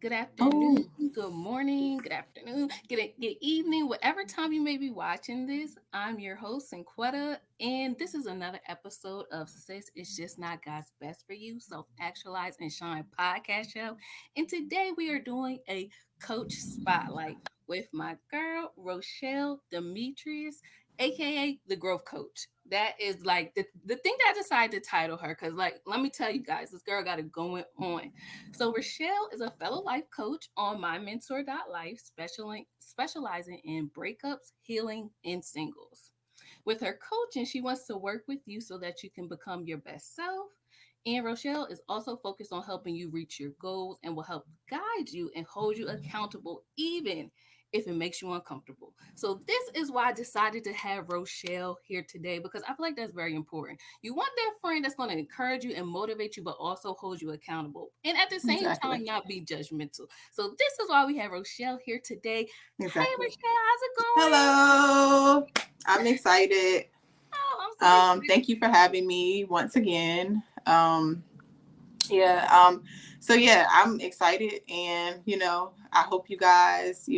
good Oh, afternoon, good morning, good afternoon, good evening, whatever time you may be watching this. I'm your host, Synquette, and this is another episode of Sis It's Just Not God's Best for You, Self Actualize and Shine podcast show. And today we are doing a coach spotlight with my girl, Rochelle Demetrius, aka the growth coach. That is like the thing that I decided to title her because, like, let me tell you guys, this girl got it going on. So Rochelle is a fellow life coach on mymentor.life, specializing in breakups, healing, and singles. With her coaching, she wants to work with you so that you can become your best self. And Rochelle is also focused on helping you reach your goals and will help guide you and hold you accountable, even if it makes you uncomfortable. So, this is why I decided to have Rochelle here today because I feel like that's very important. You want that friend that's going to encourage you and motivate you, but also hold you accountable. And at the same exactly. time, not be judgmental. So, this is why we have Rochelle here today. Hey, Exactly. Rochelle, how's it going? Hello. I'm excited. Oh, I'm so excited. Thank you for having me once again. Yeah. So I'm excited, and I hope you guys,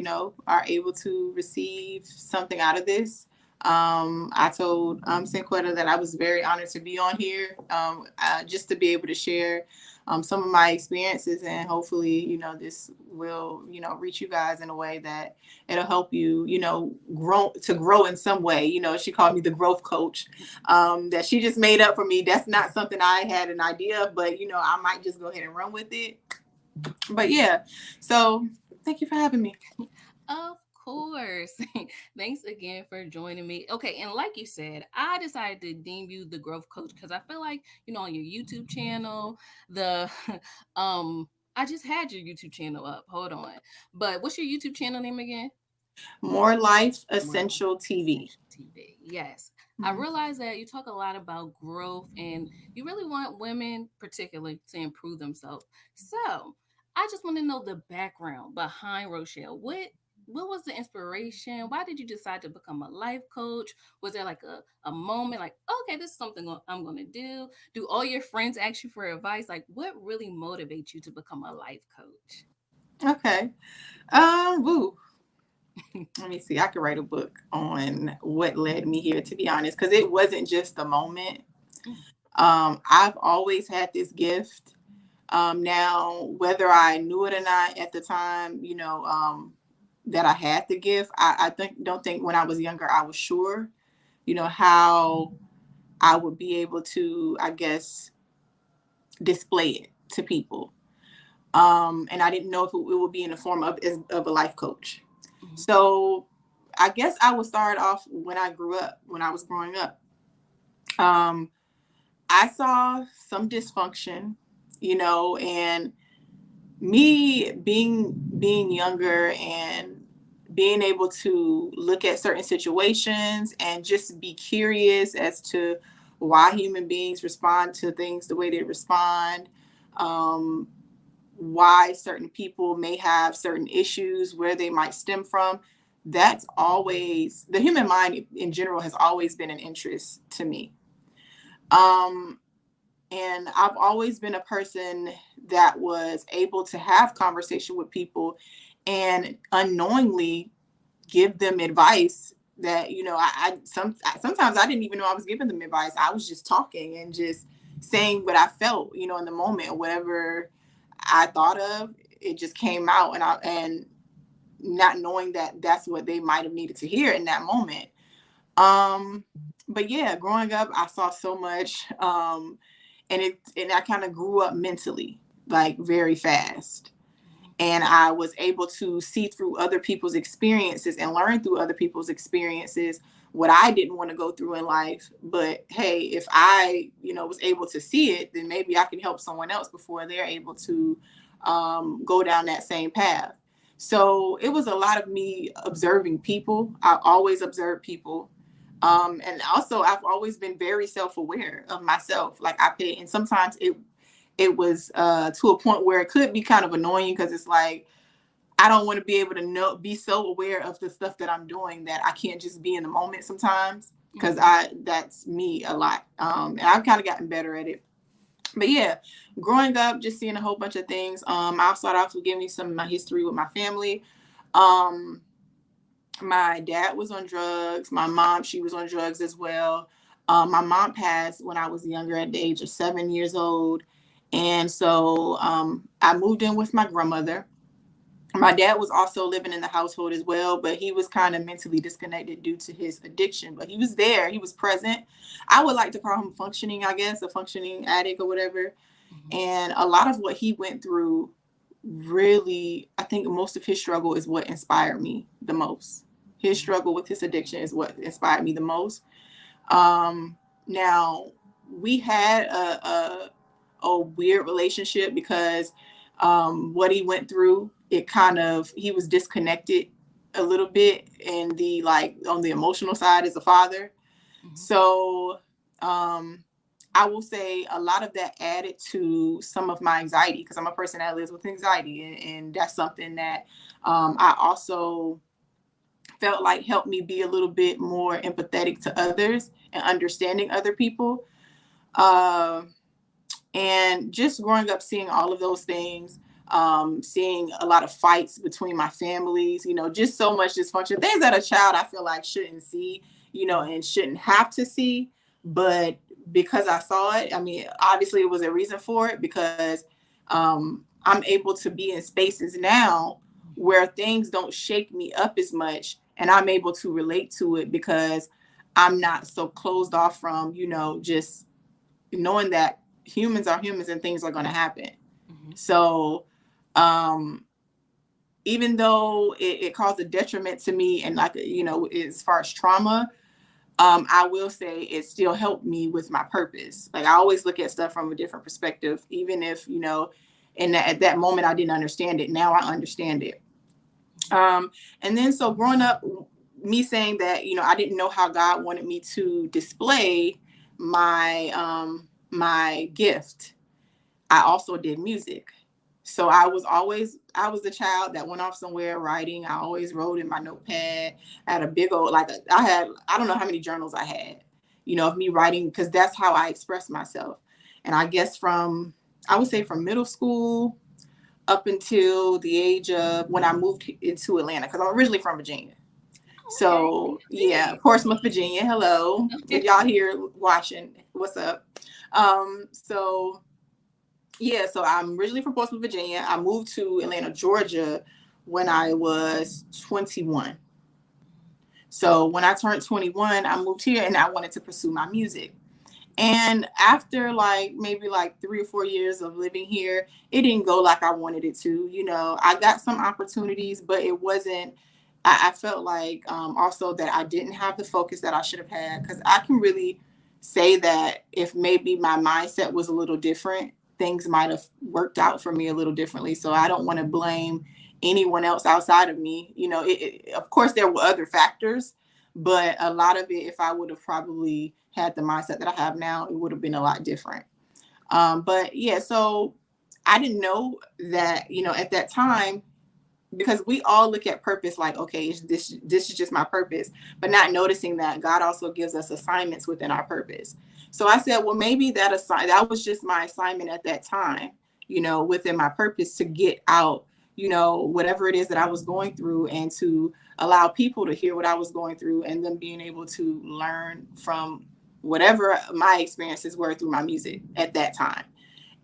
are able to receive something out of this. I told Cinquetta that I was very honored to be on here, just to be able to share some of my experiences, and hopefully, this will, reach you guys in a way that it'll help you, grow in some way. She called me the growth coach, that she just made up for me. That's not something I had an idea of, but I might just go ahead and run with it. But yeah, so thank you for having me. Of course. Thanks again for joining me. Okay, and like you said, I decided to deem you the growth coach because I feel like, on your YouTube channel, the I just had your YouTube channel up. Hold on. But what's your YouTube channel name again? More Life More Life Essential TV. Essential TV. Yes. I Mhm. realize that you talk a lot about growth and you really want women, particularly, to improve themselves. So I just want to know the background behind Rochelle. What was the inspiration? Why did you decide to become a life coach? Was there like a moment like, okay, this is something I'm going to do? Do all your friends ask you for advice? Like, what really motivates you to become a life coach? Okay. Woo. Let me see. I could write a book on what led me here, to be honest, because it wasn't just a moment. I've always had this gift. Now, whether I knew it or not at the time, that I had the gift, I don't think when I was younger I was sure, how I would be able to, I guess, display it to people. And I didn't know if it would be in the form of a life coach. Mhm. So I guess I would start off when I grew up, when I was growing up. Um, I saw some dysfunction, and me being younger and being able to look at certain situations and just be curious as to why human beings respond to things the way they respond, um, why certain people may have certain issues, where they might stem from. That's always, the human mind in general has always been an interest to me. Um, and I've always been a person that was able to have conversation with people and unknowingly give them advice that, sometimes I didn't even know I was giving them advice. I was just talking and just saying what I felt, in the moment, whatever I thought of, it just came out, and not knowing that that's what they might have needed to hear in that moment. Um, but yeah, growing up, I saw so much, and I kind of grew up mentally, like, very fast. And I was able to see through other people's experiences and learn through other people's experiences what I didn't want to go through in life. But hey, if I, was able to see it, then maybe I can help someone else before they're able to, go down that same path. So it was a lot of me observing people. I always observed people. And also, I've always been very self-aware of myself. Like, I pay, and sometimes it was, to a point where it could be kind of annoying, because it's like I don't want to be able to be so aware of the stuff that I'm doing that I can't just be in the moment sometimes, because Mhm. I that's me a lot. And I've kind of gotten better at it. But yeah, growing up, just seeing a whole bunch of things. I'll start off with giving you some of my history with my family. Um, my dad was on drugs. My mom, she was on drugs as well. My mom passed when I was younger at the age of 7 years old. And so I moved in with my grandmother. My dad was also living in the household as well, but he was kind of mentally disconnected due to his addiction. But he was there, he was present. I would like to call him functioning, I guess, a functioning addict or whatever. Mm-hmm. And a lot of what he went through really, I think most of his struggle is what inspired me the most. His struggle with his addiction is what inspired me the most. Now we had a weird relationship because what he went through, it kind of, he was disconnected a little bit in the, like, on the emotional side as a father. Mm-hmm. So I will say a lot of that added to some of my anxiety because I'm a person that lives with anxiety, and that's something that I also felt like helped me be a little bit more empathetic to others and understanding other people. Uh, and just growing up, seeing all of those things, seeing a lot of fights between my families, just so much dysfunction, things that a child I feel like shouldn't see, and shouldn't have to see. But because I saw it, I mean, obviously it was a reason for it because I'm able to be in spaces now where things don't shake me up as much. And I'm able to relate to it because I'm not so closed off from, just knowing that humans are humans and things are going to happen. Mm-hmm. So, even though it caused a detriment to me and, like, as far as trauma, I will say it still helped me with my purpose. Like, I always look at stuff from a different perspective, even if, at that moment I didn't understand it. Now I understand it. And then, so growing up, me saying that, I didn't know how God wanted me to display my gift. I also did music. So I was the child that went off somewhere writing. I always wrote in my notepad. I had a big old, like, I don't know how many journals I had, of me writing, because that's how I express myself. And I guess I would say from middle school up until the age of when I moved into Atlanta, because I'm originally from Virginia. Okay. So yeah, Big. Portsmouth, Virginia. Hello, if y'all here watching, what's up? So yeah, so I'm originally from Portsmouth, Virginia. I moved to Atlanta, Georgia when I was 21. So when I turned 21, I moved here and I wanted to pursue my music. And after, like, maybe like 3 or 4 years of living here, it didn't go like I wanted it to. I got some opportunities, but it wasn't. I felt like also that I didn't have the focus that I should have had, because I can really say that if maybe my mindset was a little different, things might have worked out for me a little differently. So I don't want to blame anyone else outside of me. Of course, there were other factors, but a lot of it, if I would have probably had the mindset that I have now, it would have been a lot different. But yeah, so I didn't know that, at that time, because we all look at purpose like, okay, this is just my purpose, but not noticing that God also gives us assignments within our purpose. So I said, well, maybe that was just my assignment at that time, within my purpose, to get out, whatever it is that I was going through, and to allow people to hear what I was going through, and then being able to learn from whatever my experiences were through my music at that time.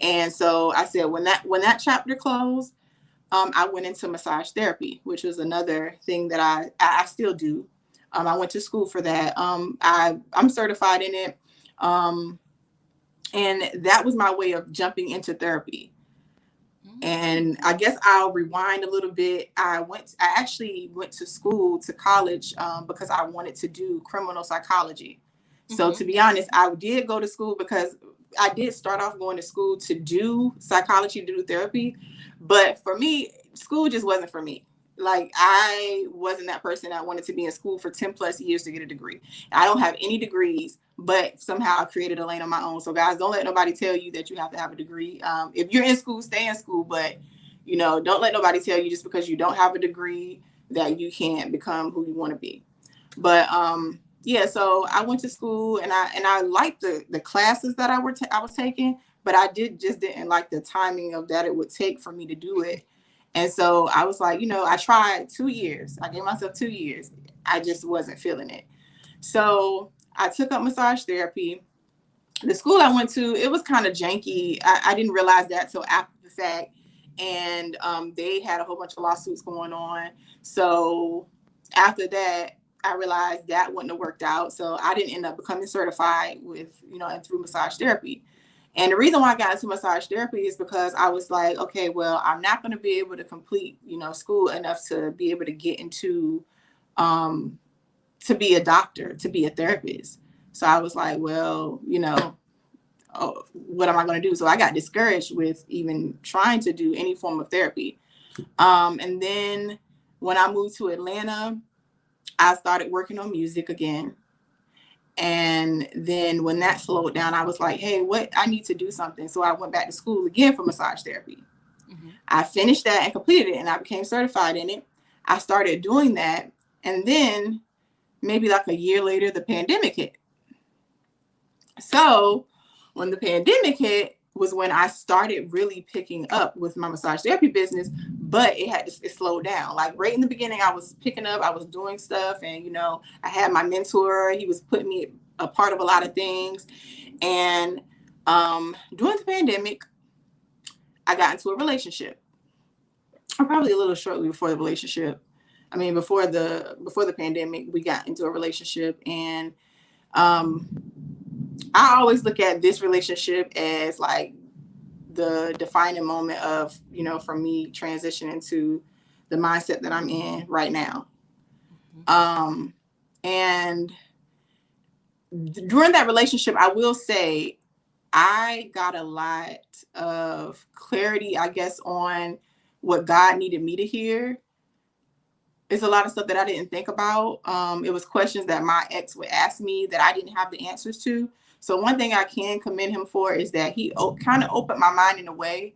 And so I said, when that chapter closed, I went into massage therapy, which was another thing that I still do. I went to school for that. I'm certified in it. And that was my way of jumping into therapy. And I guess I'll rewind a little bit. I actually went to school, to college, because I wanted to do criminal psychology. So Mm-hmm. to be honest, I did go to school because I did start off going to school to do psychology, to do therapy. But for me, school just wasn't for me. Like, I wasn't that person that wanted to be in school for 10 plus years to get a degree. I don't have any degrees, but somehow I created a lane on my own. So guys, don't let nobody tell you that you have to have a degree. If you're in school, stay in school, but don't let nobody tell you just because you don't have a degree that you can't become who you want to be. But yeah, so I went to school, and I liked the classes that I was taking, but I didn't like the timing of that it would take for me to do it. And so I was like, I tried 2 years. I gave myself 2 years. I just wasn't feeling it. So I took up massage therapy. The school I went to, it was kind of janky. I didn't realize that till after the fact. And they had a whole bunch of lawsuits going on. So after that, I realized that wouldn't have worked out. So I didn't end up becoming certified with, and through massage therapy. And the reason why I got into massage therapy is because I was like, okay, well, I'm not going to be able to complete, school enough to be able to get into, to be a doctor, to be a therapist. So I was like, well, oh, what am I going to do? So I got discouraged with even trying to do any form of therapy. And then when I moved to Atlanta, I started working on music again. And then when that slowed down, I was like, hey, I need to do something. So I went back to school again for massage therapy. Mm-hmm. I finished that and completed it, and I became certified in it. I started doing that. And then maybe like a year later, the pandemic hit. So when the pandemic hit was when I started really picking up with my massage therapy business, but it slowed down. Like right in the beginning, I was picking up, I was doing stuff, and I had my mentor. He was putting me a part of a lot of things. And during the pandemic, I got into a relationship. Or probably a little shortly before the relationship. I mean, before the pandemic, we got into a relationship, and I always look at this relationship as like the defining moment of, for me transitioning to the mindset that I'm in right now. And during that relationship, I will say I got a lot of clarity, I guess, on what God needed me to hear. It's a lot of stuff that I didn't think about. It was questions that my ex would ask me that I didn't have the answers to. So one thing I can commend him for is that he kind of opened my mind in a way,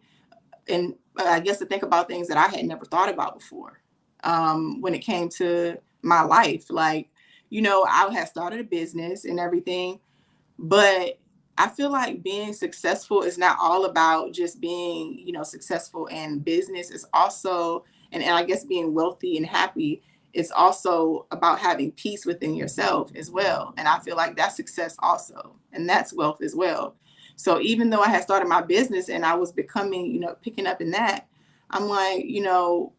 and I guess to think about things that I had never thought about before. When it came to my life, like, I had started a business and everything, but I feel like being successful is not all about just being, successful in business. It's also, and I guess being wealthy and happy, it's also about having peace within yourself as well. And I feel like that's success also. And that's wealth as well. So even though I had started my business and I was becoming, picking up in that, I'm like,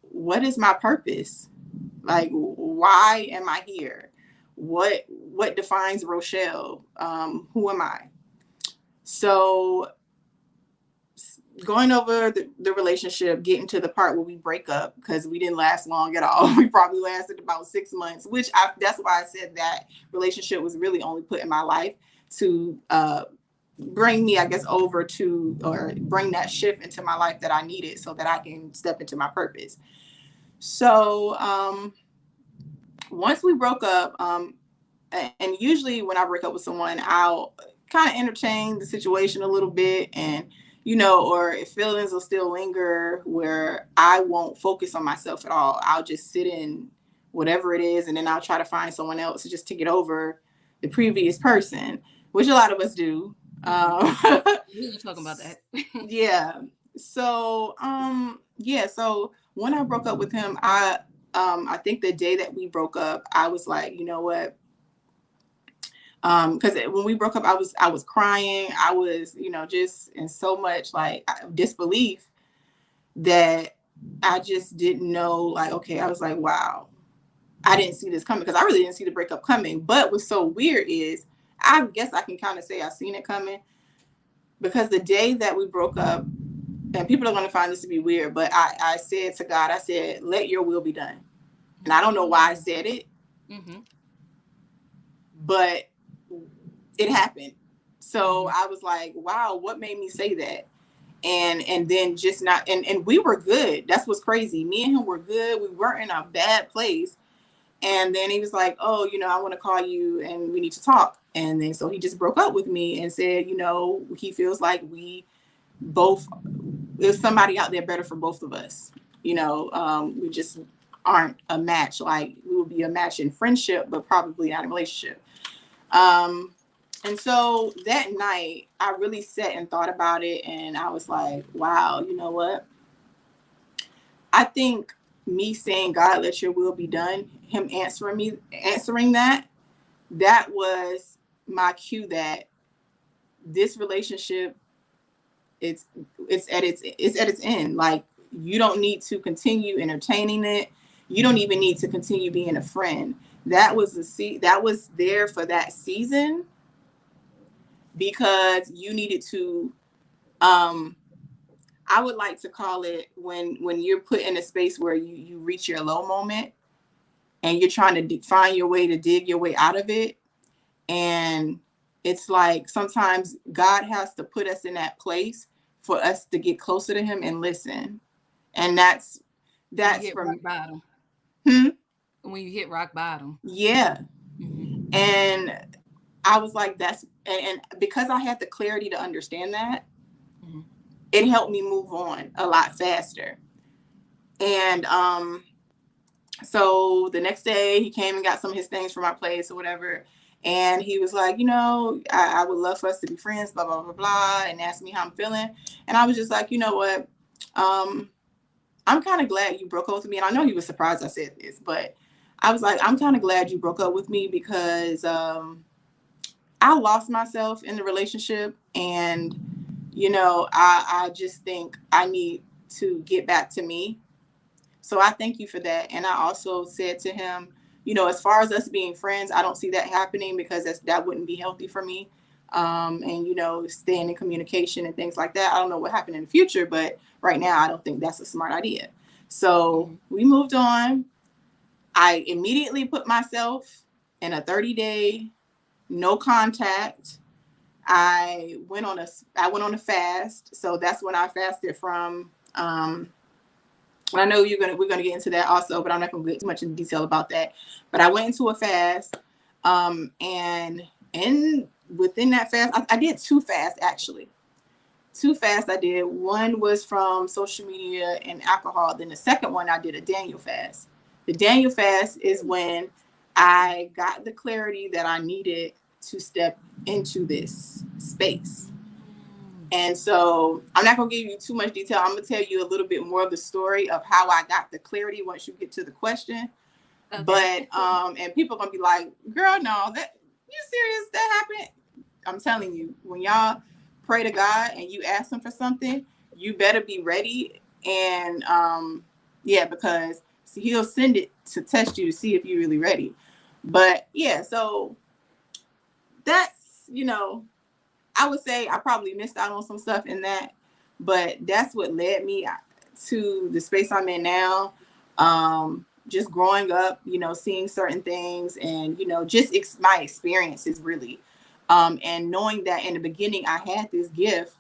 what is my purpose? Like, why am I here? What defines Rochelle? Who am I? So going over the relationship, getting to the part where we break up, because we didn't last long at all. We probably lasted about 6 months, which that's why I said that relationship was really only put in my life to bring me, I guess, over to, or bring that shift into my life that I needed so that I can step into my purpose. So once we broke up, and usually when I break up with someone, I'll kind of entertain the situation a little bit, and or if feelings will still linger, where I won't focus on myself at all. I'll just sit in whatever it is, and then I'll try to find someone else just to get over the previous person, which a lot of us do. We were talking about that. Yeah. So so when I broke up with him, I think the day that we broke up, I was like, you know what? Because when we broke up, I was crying. I was, just in so much like disbelief that I just didn't know. Like, okay, I was like, wow, I didn't see this coming, because I really didn't see the breakup coming. But what's so weird is, I guess I can kind of say I seen it coming, because the day that we broke up, and people are going to find this to be weird, but I said to God, I said, let your will be done. And I don't know why I said it, but it happened. So I was like, wow, what made me say that? And then just not, and we were good. That's what's crazy. Me and him were good. We weren't in a bad place. And then he was like, oh, I want to call you and we need to talk. And then so he just broke up with me and said, he feels like we both, there's somebody out there better for both of us. We just aren't a match. Like, we would be a match in friendship, but probably not in relationship. And so that night, I really sat and thought about it, and I was like, wow, you know what? I think me saying, God, let your will be done, him answering that, that was my cue that this relationship, it's it's at its end. Like, you don't need to continue entertaining it. You don't even need to continue being a friend. That was there for that season because you needed to, um I would like to call it when you're put in a space where you reach your low moment and you're trying to find your way to dig your way out of it. And it's like sometimes God has to put us in that place for us to get closer to him and listen. And When you that's hit rock from bottom. hmm, When you hit rock bottom. yeah. Hmm. And I was like, and because I had the clarity to understand that, Hmm. it helped me move on a lot faster. And so the next day he came and got some of his things from my place or whatever. And he was like, I would love for us to be friends, blah, blah, blah, blah, and asked me how I'm feeling. And I was just like, you know what? Um, I'm kind of glad you broke up with me. And I know he was surprised I said this, but I was like, I'm kind of glad you broke up with me because I lost myself in the relationship. And, I just think I need to get back to me. So I thank you for that. And I also said to him, as far as us being friends, I don't see that happening because that wouldn't be healthy for me. And, staying in communication and things like that. I don't know what happened in the future, but right now I don't think that's a smart idea. So Hmm. we moved on. I immediately put myself in a 30-day no contact. I went on a fast. So that's when I fasted from I know we're gonna get into that also, but I'm not gonna get too much in detail about that. But I went into a fast, and within that fast, I did two fasts actually. Two fasts I did. One was from social media and alcohol. Then the second one I did a Daniel fast. The Daniel fast is when I got the clarity that I needed to step into this space. And so I'm not going to give you too much detail. I'm going to tell you a little bit more of the story of how I got the clarity once you get to the question. Okay. But and people are going to be like, "Girl, no, that you serious? That happened?" I'm telling you, when y'all pray to God and you ask him for something, you better be ready. And yeah, because he'll send it to test you to see if you're really ready. But yeah, so that's, I would say I probably missed out on some stuff in that, but that's what led me to the space I'm in now. Just growing up, seeing certain things and, just my experiences really. And knowing that in the beginning I had this gift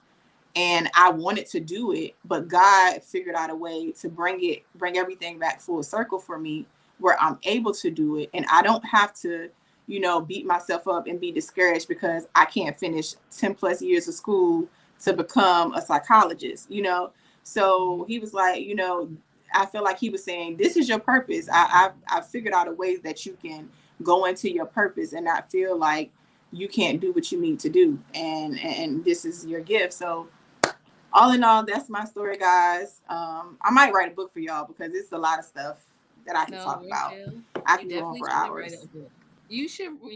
and I wanted to do it, but God figured out a way to bring everything back full circle for me where I'm able to do it. And I don't have to, beat myself up and be discouraged because I can't finish 10 plus years of school to become a psychologist. So he was like, I feel like he was saying, this is your purpose. I figured out a way that you can go into your purpose and not feel like you can't do what you need to do. And this is your gift. So all in all, that's my story, guys. I might write a book for y'all because it's a lot of stuff that I can No, talk about. Rochelle, I you can go on definitely for should write a hours. book. You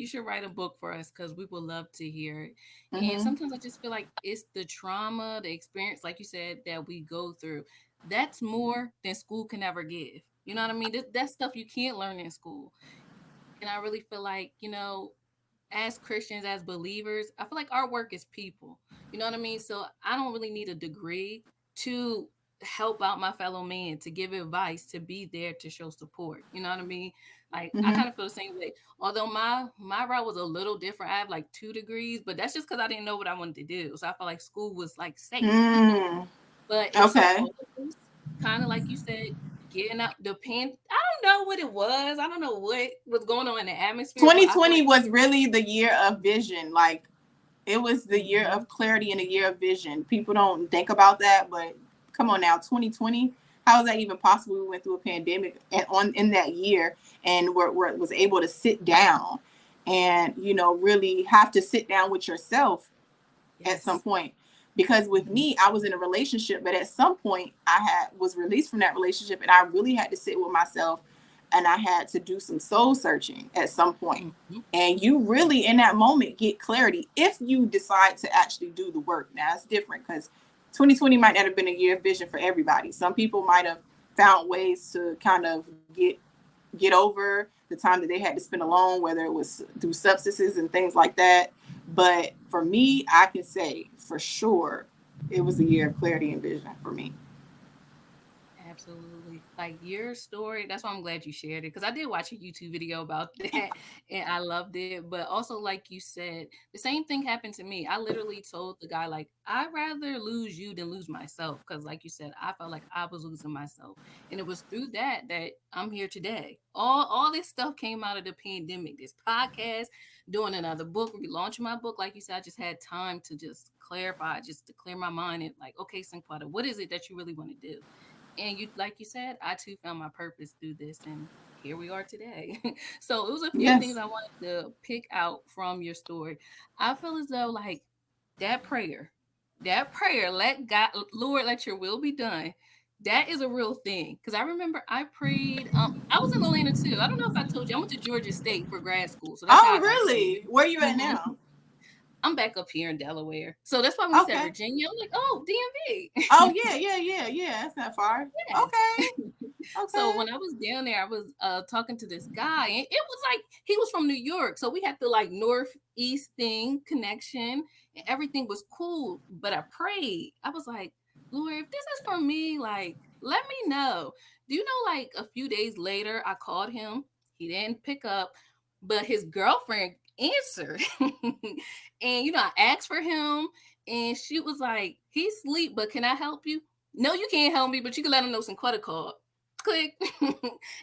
should write a book for us because we would love to hear it. And Mm-hmm. sometimes I just feel like it's the trauma, the experience, like you said, that we go through. That's more than school can ever give. You know what I mean? That's stuff you can't learn in school. And I really feel like, as Christians, as believers, I feel like our work is people. You know what I mean? So I don't really need a degree to help out my fellow man, to give advice, to be there to show support. You know what I mean? Like I Mm-hmm. kind of feel the same way. Although my route was a little different. I have like 2 degrees, but that's just because I didn't know what I wanted to do. So I felt like school was like safe. Mm. But it took Okay. all of us, kind of like you said, getting out the pen. I don't know what it was. I don't know what was going on in the atmosphere, but I feel 2020 like was really the year of vision. Like, it was the year mhm. of clarity and a year of vision. People don't think about that, but come on now, 2020. How is that even possible? We went through a pandemic and on in that year, and was able to sit down and, really have to sit down with yourself at some Yes. point. Because with Mhm. me, I was in a relationship, but at some point was released from that relationship, and I really had to sit with myself, and I had to do some soul searching at some point. Mhm. And you really in that moment get clarity if you decide to actually do the work. Now it's different because 2020 might not have been a year of vision for everybody. Some people might have found ways to kind of get over the time that they had to spend alone, whether it was through substances and things like that. But for me, I can say for sure it was a year of clarity and vision for me. Absolutely. Like your story, that's why I'm glad you shared it because I did watch a YouTube video about that and I loved it. But also, like you said, the same thing happened to me. I literally told the guy, like, I'd rather lose you than lose myself because, like you said, I felt like I was losing myself. And it was through that I'm here today. All this stuff came out of the pandemic, this podcast, doing another book, relaunching my book. Like you said, I just had time to just clarify, just to clear my mind and, like, okay, Synquetta, what is it that you really want to do? And you, like you said, I too found my purpose through this, and here we are today. So it was a few things Yes. I wanted to pick out from your story. I feel as though, like, that prayer, let God, Lord, let your will be done. That is a real thing. Because I remember I prayed. I was in Atlanta too. I don't know if I told you. I went to Georgia State for grad school, so that's how Oh, I got really? Where you at here. now? I'm back up here in Delaware, so that's why when you said Okay. Virginia, I'm like, oh, Oh, DMV. yeah, yeah, yeah, yeah. That's not far. Yeah. Okay. So Okay. when I was down there, I was talking to this guy, and it was like he was from New York, so we had the like northeast thing connection, and everything was cool. But I prayed. I was like, Lord, if this is for me, like, let me know. Do you know? Like a few days later, I called him. He didn't pick up, but his girlfriend answered, and I asked for him, and she was like, "He's asleep, but can I help you?" No, you can't help me, but you can let him know some credit card. Click.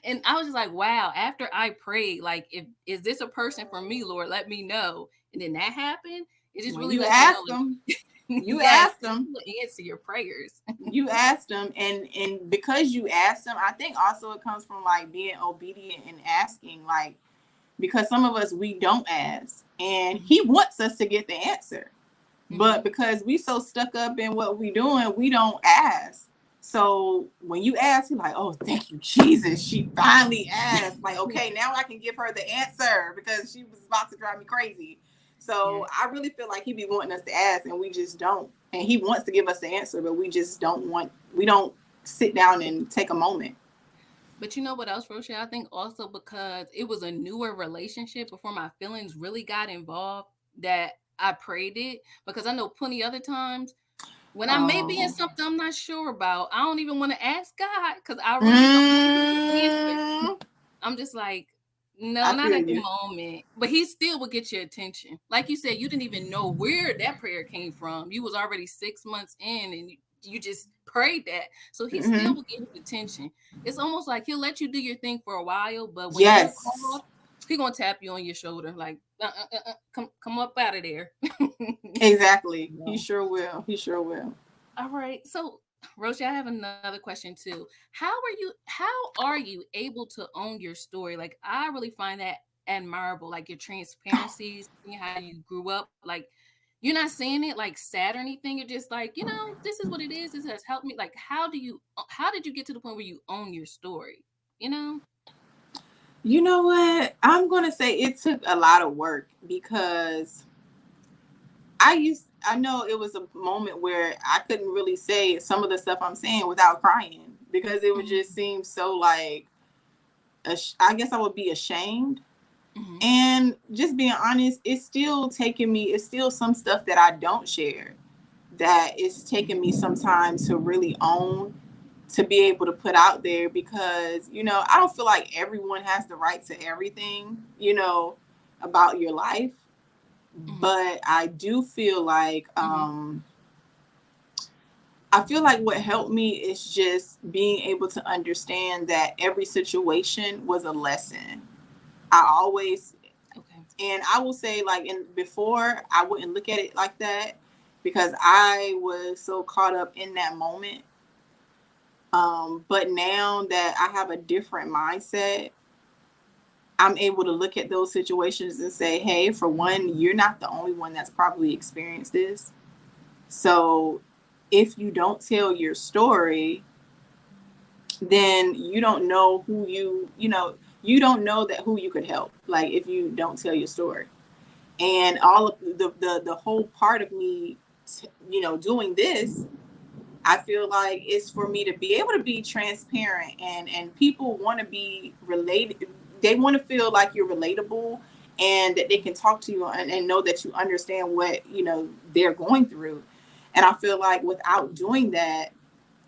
And I was just like, wow, after I prayed, like, if is this a person for me, Lord, let me know. And then that happened. It just When really you lets me know, ask them, like, you yes, ask them, he will answer your prayers. you ask them, and because you ask them, I think also it comes from like being obedient and asking, like, because some of us we don't ask, and Hmm. he wants us to get the answer. But Hmm. because we so stuck up in what we doing, we don't ask. So when you ask, you're like, oh, thank you, Jesus. She finally asked. Like, okay, now I can give her the answer because she was about to drive me crazy. So Yes. I really feel like he be wanting us to ask and we just don't. And he wants to give us the answer, but we just we don't sit down and take a moment. But you know what else, Rochelle? I think also because it was a newer relationship before my feelings really got involved that I prayed it. Because I know plenty other times when I may be in Oh. something I'm not sure about, I don't even want to ask God because I really don't know the answer. Mm, I'm just like, no, I not feel at the you. moment. But he still will get your attention. Like you said, you didn't even know where that prayer came from. You was already 6 months in, and you just prayed that. So he still Hmm. will get his attention. It's almost like he'll let you do your thing for a while, but when you're Yes, called, he gonna tap you on your shoulder, like, come up out of there. exactly. He No. sure will. He sure will. All right. So, Roshi, I have another question too. How are you able to own your story? Like, I really find that admirable, like your transparency, seeing how you grew up. Like, you're not saying it like sad or anything. You're just like, this is what it is. This has helped me. Like, how did you get to the point where you own your story? You know? You know what? I'm going to say it took a lot of work because I know it was a moment where I couldn't really say some of the stuff I'm saying without crying because it would just Mm-hmm. seem so like, I guess I would be ashamed. Mm-hmm. And just being honest, it's still some stuff that I don't share that it's taken me some time to really own, to be able to put out there because, I don't feel like everyone has the right to everything, about your life. Mm-hmm. But I do feel like, Mm-hmm. I feel like what helped me is just being able to understand that every situation was a lesson. I always, Okay. and I will say, like, before, I wouldn't look at it like that because I was so caught up in that moment. But now that I have a different mindset, I'm able to look at those situations and say, hey, for one, you're not the only one that's probably experienced this. So if you don't tell your story, then you don't know who you don't know that who you could help. Like if you don't tell your story. And all of the whole part of me, doing this, I feel like it's for me to be able to be transparent, and people want to be related. They want to feel like you're relatable and that they can talk to you and know that you understand what, they're going through. And I feel like without doing that,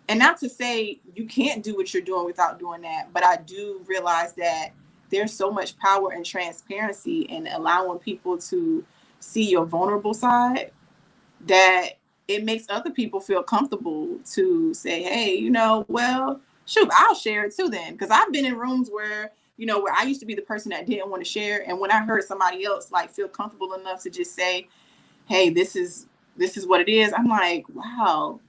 and not to say you can't do what you're doing without doing that, but I do realize that there's so much power and transparency in allowing people to see your vulnerable side, that it makes other people feel comfortable to say, hey, well, shoot, I'll share it too then. Because I've been in rooms where, where I used to be the person that didn't want to share. And when I heard somebody else like feel comfortable enough to just say, hey, this is what it is, I'm like, wow,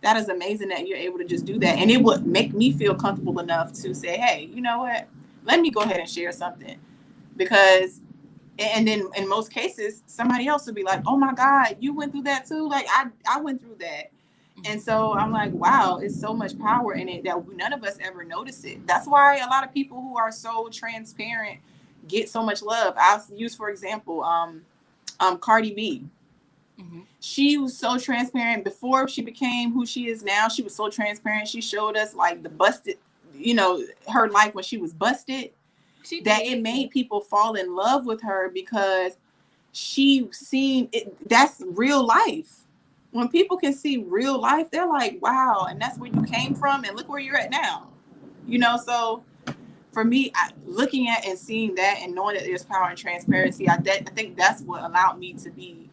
that is amazing that you're able to just do that. And it would make me feel comfortable enough to say, hey, you know what? Let me go ahead and share something. Because, and then in most cases, somebody else would be like, oh my God, you went through that too? Like, I went through that. And so I'm like, wow, it's so much power in it that none of us ever notice it. That's why a lot of people who are so transparent get so much love. I'll use, for example, Cardi B. Mm-hmm. She was so transparent before she became who she is now. She was so transparent. She showed us like the busted, her life when she was busted, She that it did. made people fall in love with her because she seen it. That's real life. When people can see real life, they're like, wow, and that's where you came from, and look where you're at now. So for me, looking at and seeing that and knowing that there's power and transparency, I think that's what allowed me to be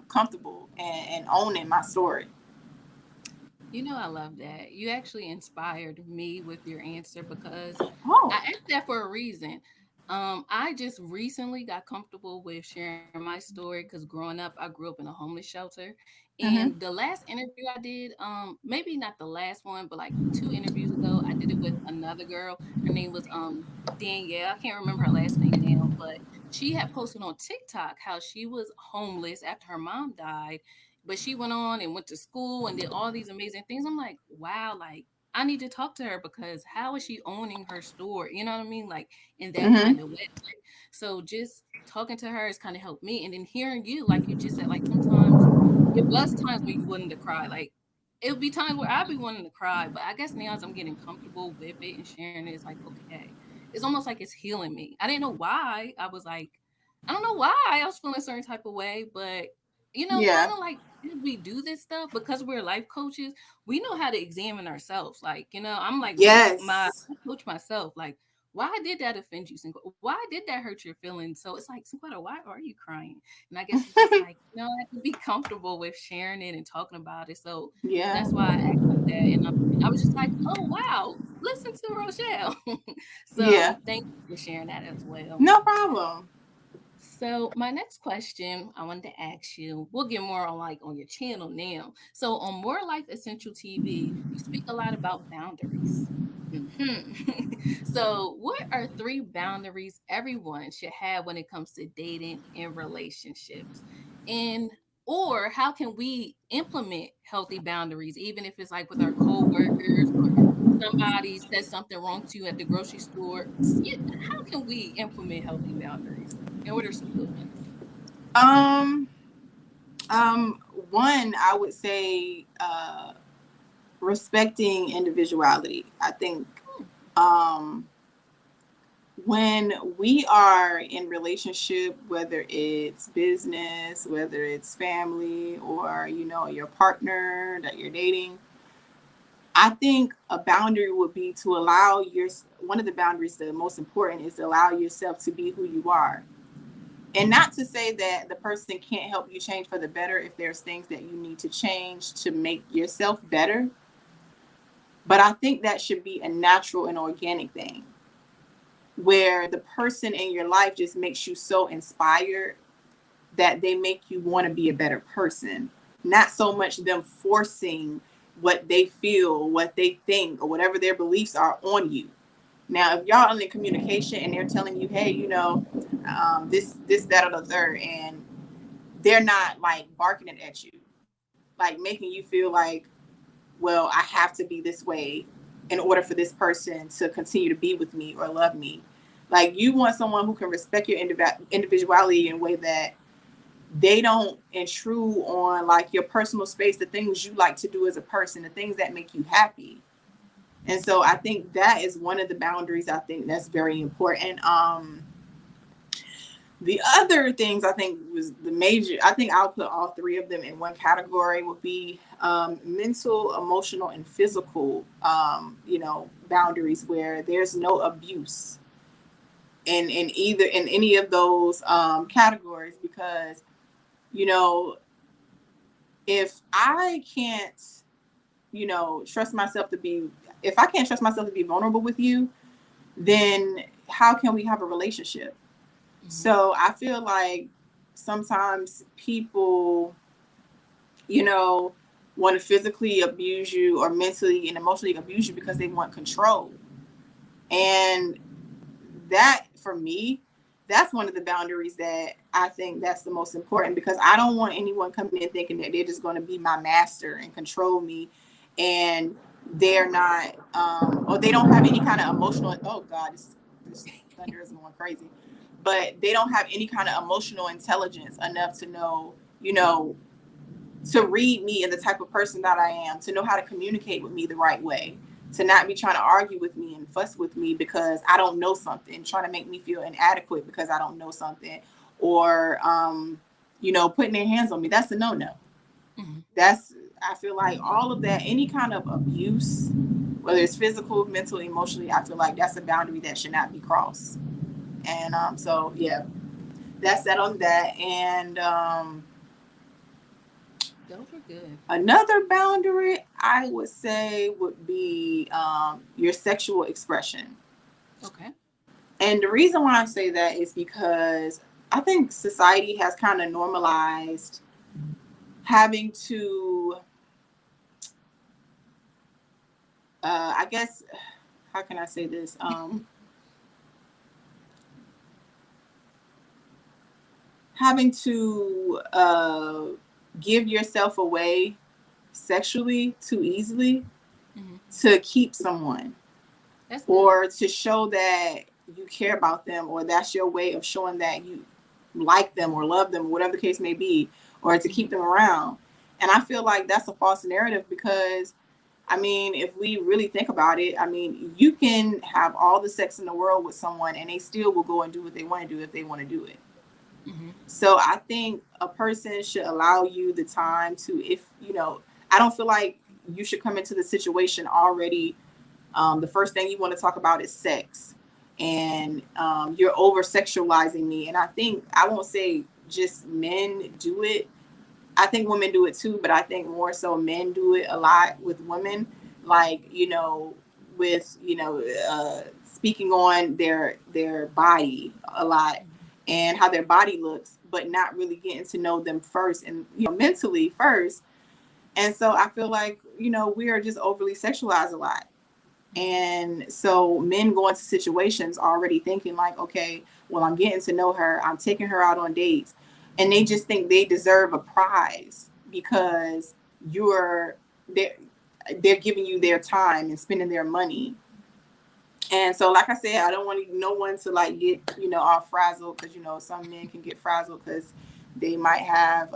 comfortable and owning my story. I love that. You actually inspired me with your answer because I Oh. asked that for a reason. I just recently got comfortable with sharing my story because growing up, I grew up in a homeless shelter. And Mm-hmm. the last interview I did, maybe not the last one, but like two interviews ago, I did it with another girl. Her name was Danielle. I can't remember her last name now, but she had posted on TikTok how she was homeless after her mom died, but she went on and went to school and did all these amazing things. I'm like, wow, like I need to talk to her because how is she owning her store? You know what I mean? Like in that Mm-hmm. kind of way. So just talking to her has kind of helped me. And then hearing you, like you just said, like sometimes it was times where you wanted to cry. Like it would be times where I'd be wanting to cry, but I guess now as I'm getting comfortable with it and sharing it, it's like, okay. It's almost like it's healing me. I didn't know why. I was like, I don't know why I was feeling a certain type of way, but kind Yeah. of like as we do this stuff because we're life coaches, we know how to examine ourselves. Like, I'm like my Yes. coach myself. Like, why did that offend you, Cinquetta? Why did that hurt your feelings? So it's like, Cinquetta, why are you crying? And I guess it's just like, I have to be comfortable with sharing it and talking about it. So Yeah. that's why I asked you that. And I was just like, oh, wow, listen to Rochelle. Yeah. So thank you for sharing that as well. No problem. So my next question I wanted to ask you, we'll get more on like on your channel now. So on More Life Essential TV, you speak a lot about boundaries. So what are three boundaries everyone should have when it comes to dating and relationships? And or how can we implement healthy boundaries, even if it's like with our coworkers or somebody says something wrong to you at the grocery store? Yeah, how can we implement healthy boundaries? And what are some good ones? Um. Um. One, I would say, respecting individuality. I think, Hmm. um, when we are in relationship, whether it's business, whether it's family, or your partner that you're dating, I think a boundary would be to allow your one of the boundaries, the most important, is to allow yourself to be who you are. And not to say that the person can't help you change for the better if there's things that you need to change to make yourself better, but I think that should be a natural and organic thing where the person in your life just makes you so inspired that they make you want to be a better person. Not so much them forcing what they feel, what they think, or whatever their beliefs are on you. Now, if y'all in communication and they're telling you, hey, this, that, or the third, and they're not like barking it at you, like making you feel like, well, I have to be this way in order for this person to continue to be with me or love me. Like, you want someone who can respect your individuality in a way that they don't intrude on like your personal space, the things you like to do as a person, the things that make you happy. And so I think that is one of the boundaries I think that's very important. The other things I think was the major, I think I'll put all three of them in one category, would be mental, emotional, and physical, boundaries where there's no abuse in any of those categories. Because, you know, if I can't, trust myself to be, if I can't trust myself to be vulnerable with you, then how can we have a relationship? So I feel like sometimes people, want to physically abuse you or mentally and emotionally abuse you because they want control. And that, for me, that's one of the boundaries that I think that's the most important, because I don't want anyone coming in thinking that they're just going to be my master and control me, and they're not, or they don't have any kind of emotional. Oh God, this thunder is going crazy. But they don't have any kind of emotional intelligence enough to know, to read me and the type of person that I am, to know how to communicate with me the right way, to not be trying to argue with me and fuss with me because I don't know something, trying to make me feel inadequate because I don't know something, or putting their hands on me. That's a no-no. That's, I feel like all of that, any kind of abuse, whether it's physical, mental, emotionally, I feel like that's a boundary that should not be crossed. And so yeah, that's that on that. And Those were good. another boundary I would say would be your sexual expression. Okay. And the reason why I say that is because I think society has kind of normalized having to, I guess, how can I say this? Having to give yourself away sexually too easily Hmm. to keep someone, That's good. or to show that you care about them, or that's your way of showing that you like them or love them, whatever the case may be, or to keep Hmm. them around. And I feel like that's a false narrative, because I mean, if we really think about it, I mean, you can have all the sex in the world with someone and they still will go and do what they want to do if they want to do it. Hmm. So I think a person should allow you the time to, if I don't feel like you should come into the situation already. The first thing you want to talk about is sex, and you're over sexualizing me. And I think, I won't say just men do it. I think women do it too, but I think more so men do it a lot with women. Like, with speaking on their body a lot, and how their body looks, but not really getting to know them first, and mentally first. And so I feel like we are just overly sexualized a lot. And so men go into situations already thinking like, okay, well, I'm getting to know her, I'm taking her out on dates, and they just think they deserve a prize because you're they're, they're giving you their time and spending their money. And so, like I said, I don't want no one to like get all frazzled, because some men can get frazzled because they might have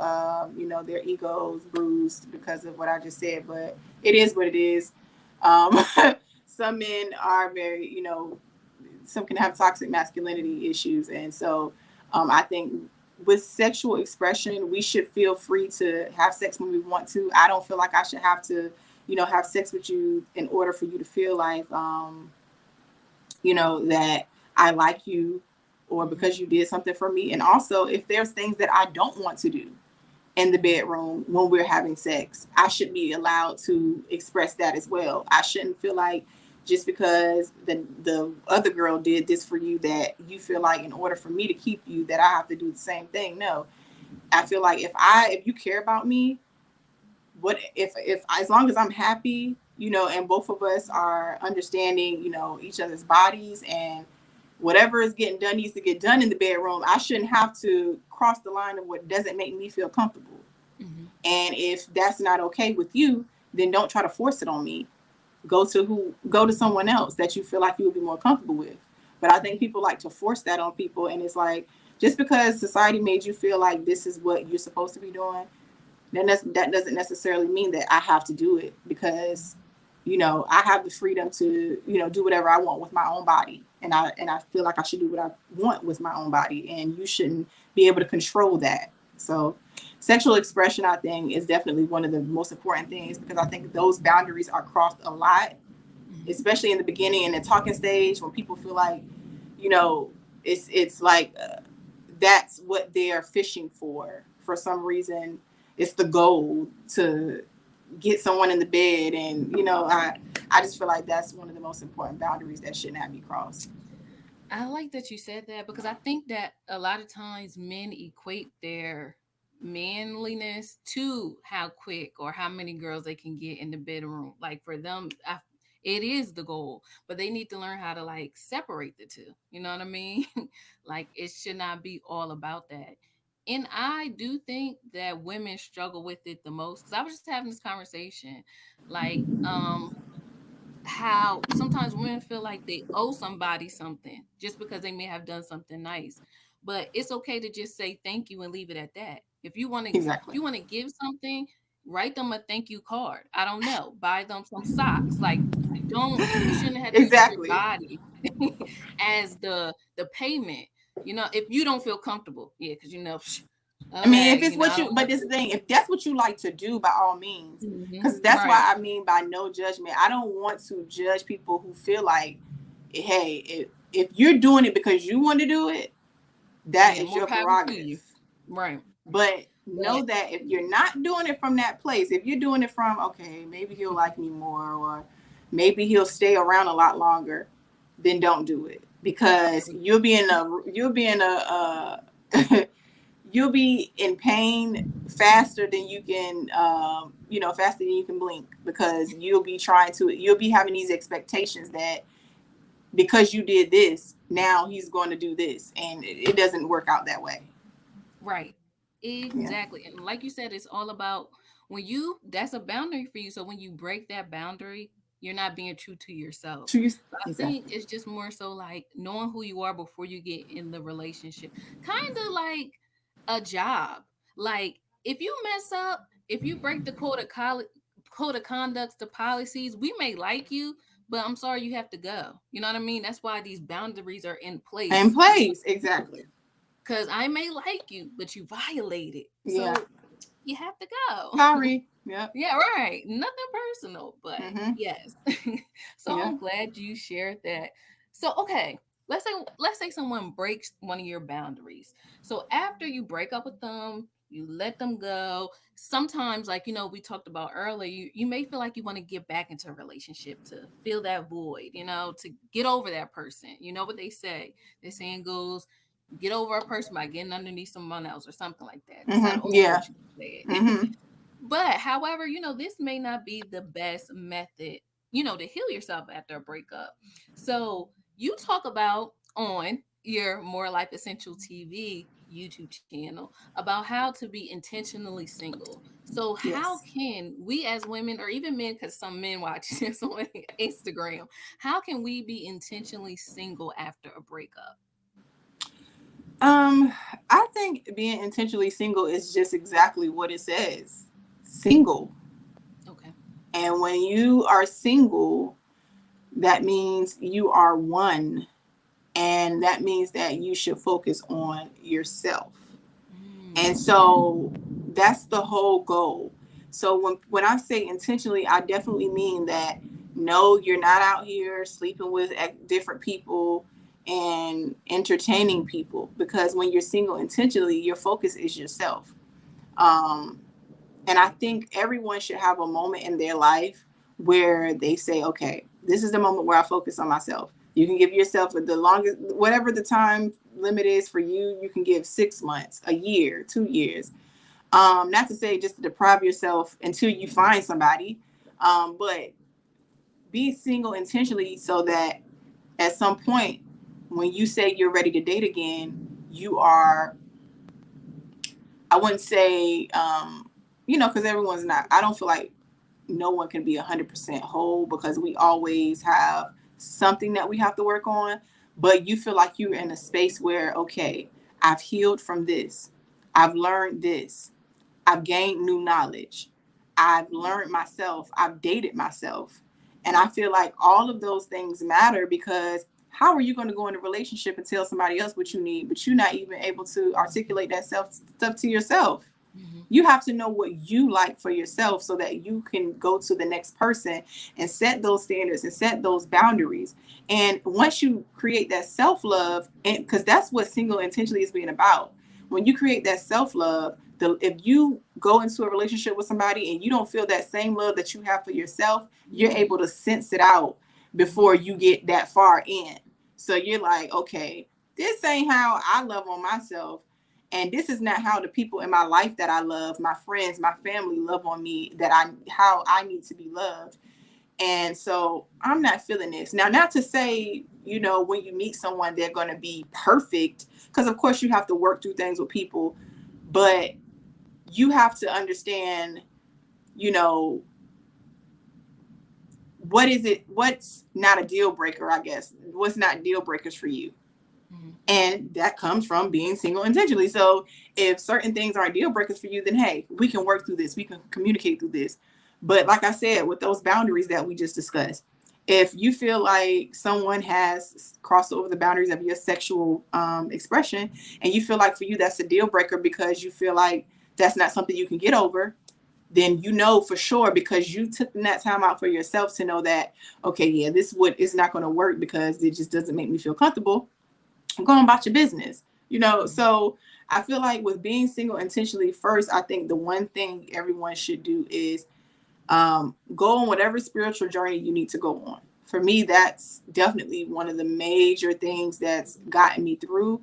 their egos bruised because of what I just said. But it is what it is. Um, some men are very, some can have toxic masculinity issues, and so I think with sexual expression, we should feel free to have sex when we want to. I don't feel like I should have to, have sex with you in order for you to feel like that I like you, or Hmm. because you did something for me. And also, if there's things that I don't want to do in the bedroom when we're having sex, I should be allowed to express that as well. I shouldn't feel like just because the other girl did this for you, that you feel like in order for me to keep you, that I have to do the same thing. No, I feel like if you care about me, what if as long as I'm happy, and both of us are understanding, each other's bodies, and whatever is getting done needs to get done in the bedroom. I shouldn't have to cross the line of what doesn't make me feel comfortable. Mm-hmm. And if that's not okay with you, then don't try to force it on me. Go to someone else that you feel like you would be more comfortable with. But I think people like to force that on people, and it's like, just because society made you feel like this is what you're supposed to be doing, then that doesn't necessarily mean that I have to do it, because I have the freedom to do whatever I want with my own body, and I feel like I should do what I want with my own body, and you shouldn't be able to control that. So sexual expression, I think, is definitely one of the most important things, because I think those boundaries are crossed a lot, Mm-hmm. especially in the beginning and the talking stage, when people feel like you know it's like that's what they're fishing for some reason. It's the goal to get someone in the bed, and I just feel like that's one of the most important boundaries that should not be crossed. I like that you said that because I think that a lot of times men equate their manliness to how quick or how many girls they can get in the bedroom. Like for them, it is the goal, but they need to learn how to like separate the two. You know what I mean? Like it should not be all about that. And I do think that women struggle with it the most because I was just having this conversation. Like, how sometimes women feel like they owe somebody something just because they may have done something nice. But it's okay to just say thank you and leave it at that. If Exactly. you want to give something, write them a thank you card. I don't know, buy them some socks. Like don't you shouldn't have to use your Exactly. body as the payment. If you don't feel comfortable, yeah, because I mean, if okay, it's what I you, don't but want this thing, if that's what you like to do, by all means, to. because that's Right. why I mean by no judgment. I don't want to judge people who feel like, hey, if you're doing it because you want to do it, that Yeah, is more your power to prerogative. you. Right. But But know that if you're not doing it from that place, if you're doing it from, okay, maybe he'll like me more, or maybe he'll stay around a lot longer, then don't do it, there because we you'll be in pain faster than you can, faster than you can blink, because you'll be having these expectations that because you did this, now he's going to do this, and it doesn't work out that way. right. Yeah. Exactly. And like you said, it's all about that's a boundary for you. So when you break that boundary, you're not being true to yourself. Choose So I think exactly. it's just more so like knowing who you are before you get in the relationship. Kind of like a job. Like if you mess up, if you break the code of conducts, the policies, we may like you, but I'm sorry you have to go. You know what I mean? That's why these boundaries are in And place. plays exactly. Because I may like you, but you violated. Yeah. So you have to go. Sorry. Yep. Yeah, right. Nothing personal, but Mm-hmm. yes. So Yeah. I'm glad you shared that. So okay, let's say someone breaks one of your boundaries. So after you break up with them, you let them go. Sometimes, like we talked about earlier, you may feel like you want to get back into a relationship to fill that void, to get over that person. You know what they say? Their saying goes, get over a person by getting underneath someone else or something like that. That's how the Mm-hmm. old Yeah. folks used to say it. Mm-hmm. But however, this may not be the best method, to heal yourself after a breakup. So you talk about on your More Life Essential TV YouTube channel about how to be intentionally single. So how Yes. can we as women or even men, because some men watch this on Instagram, how can we be intentionally single after a breakup? Um, I think being intentionally single is just exactly what it says. Single. Okay. And when you are single, that means you are one. And that means that you should focus on yourself. And Mm, so that's the whole goal. So when I say intentionally, I definitely mean that no, you're not out here sleeping with different people and entertaining people, because when you're single intentionally, your focus is yourself. Um, and I think everyone should have a moment in their life where they say, okay, this is the moment where I focus on myself. You can give yourself the longest, whatever the time limit is for you, you can give 6 months, a year, 2 years. Not to say just to deprive yourself until you find somebody, but be single intentionally so that at some point when you say you're ready to date again, you are, I wouldn't say, because everyone's not, I don't feel like no one can be 100% whole because we always have something that we have to work on. But you feel like you're in a space where, okay, I've healed from this, I've learned this, I've gained new knowledge, I've learned myself, I've dated myself. And I feel like all of those things matter because how are you going to go in a relationship and tell somebody else what you need, but you're not even able to articulate that self stuff to yourself? Mm-hmm. You have to know what you like for yourself so that you can go to the next person and set those standards and set those boundaries. And once you create that self-love, and because that's what single intentionally is being about, when you create that self-love, if you go into a relationship with somebody and you don't feel that same love that you have for yourself, you're able to sense it out before you get that far in. So you're like, okay, this ain't how I love on myself. And this is not how the people in my life that I love, my friends, my family love on me, how I need to be loved. And so I'm not feeling this. Now, not to say, when you meet someone, they're going to be perfect, because of course you have to work through things with people, but you have to understand, you know, what's not a deal breaker, I guess, what's not deal breakers for you. Mm-hmm. And that comes from being single intentionally. So if certain things aren't deal breakers for you, then hey, we can work through this. We can communicate through this. But like I said, with those boundaries that we just discussed, if you feel like someone has crossed over the boundaries of your sexual expression, and you feel like for you that's a deal breaker because you feel like that's not something you can get over, then you know for sure because you took that time out for yourself to know that, okay, yeah, this would is not going to work because it just doesn't make me feel comfortable. Go on about your business, So I feel like with being single intentionally, first, I think the one thing everyone should do is go on whatever spiritual journey you need to go on. For me, that's definitely one of the major things that's gotten me through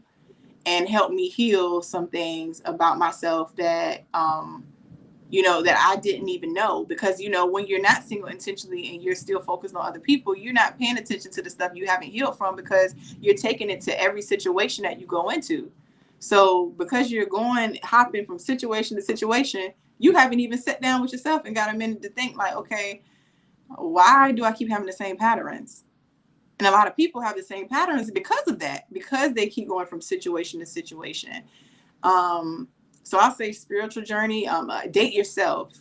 and helped me heal some things about myself that I didn't even know. Because, when you're not single intentionally and you're still focused on other people, you're not paying attention to the stuff you haven't healed from because you're taking it to every situation that you go into. So because you're hopping from situation to situation, you haven't even sat down with yourself and got a minute to think like, okay, why do I keep having the same patterns? And a lot of people have the same patterns because of that, because they keep going from situation to situation. So I'll say spiritual journey, date yourself.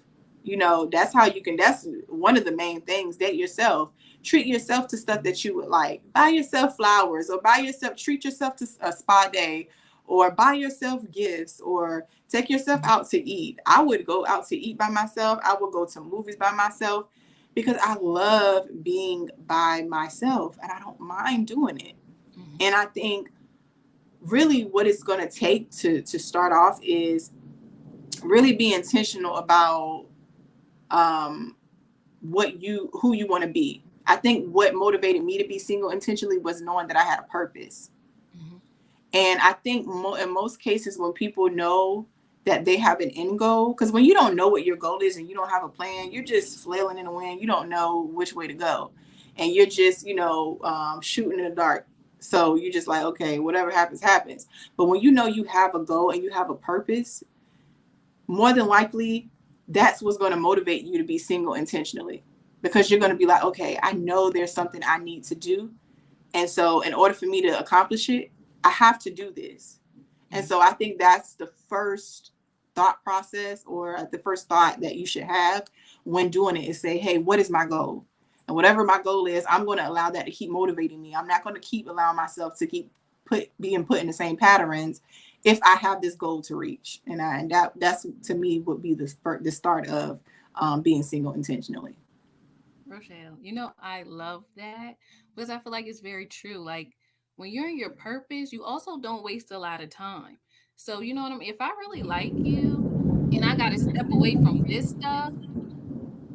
That's how you can, that's one of the main things, date yourself. Treat yourself to stuff that you would like. Buy yourself flowers or treat yourself to a spa day or buy yourself gifts or take yourself out to eat. I would go out to eat by myself. I would go to movies by myself because I love being by myself and I don't mind doing it. Mm-hmm. And I think really what it's going to take to start off is really be intentional about um, who you want to be. I think what motivated me to be single intentionally was knowing that I had a purpose. Mm-hmm. And I think in most cases when people know that they have an end goal, because when you don't know what your goal is and you don't have a plan, you're just flailing in the wind. You don't know which way to go. And you're just, shooting in the dark. So you're just like, okay, whatever happens, happens. But when you know you have a goal and you have a purpose, more than likely, that's what's going to motivate you to be single intentionally. Because you're going to be like, okay, I know there's something I need to do. And so, in order for me to accomplish it, I have to do this. And Mm-hmm. so, I think that's the first thought process or the first thought that you should have when doing it is say, hey, what is my goal? And whatever my goal is, I'm going to allow that to keep motivating me. I'm not going to keep allowing myself to keep being put in the same patterns if I have this goal to reach. And that's to me would be the start of being single intentionally. Rochelle, I love that because I feel like it's very true. Like when you're in your purpose, you also don't waste a lot of time. So, you know what I mean? If I really like you and I got to step away from this stuff,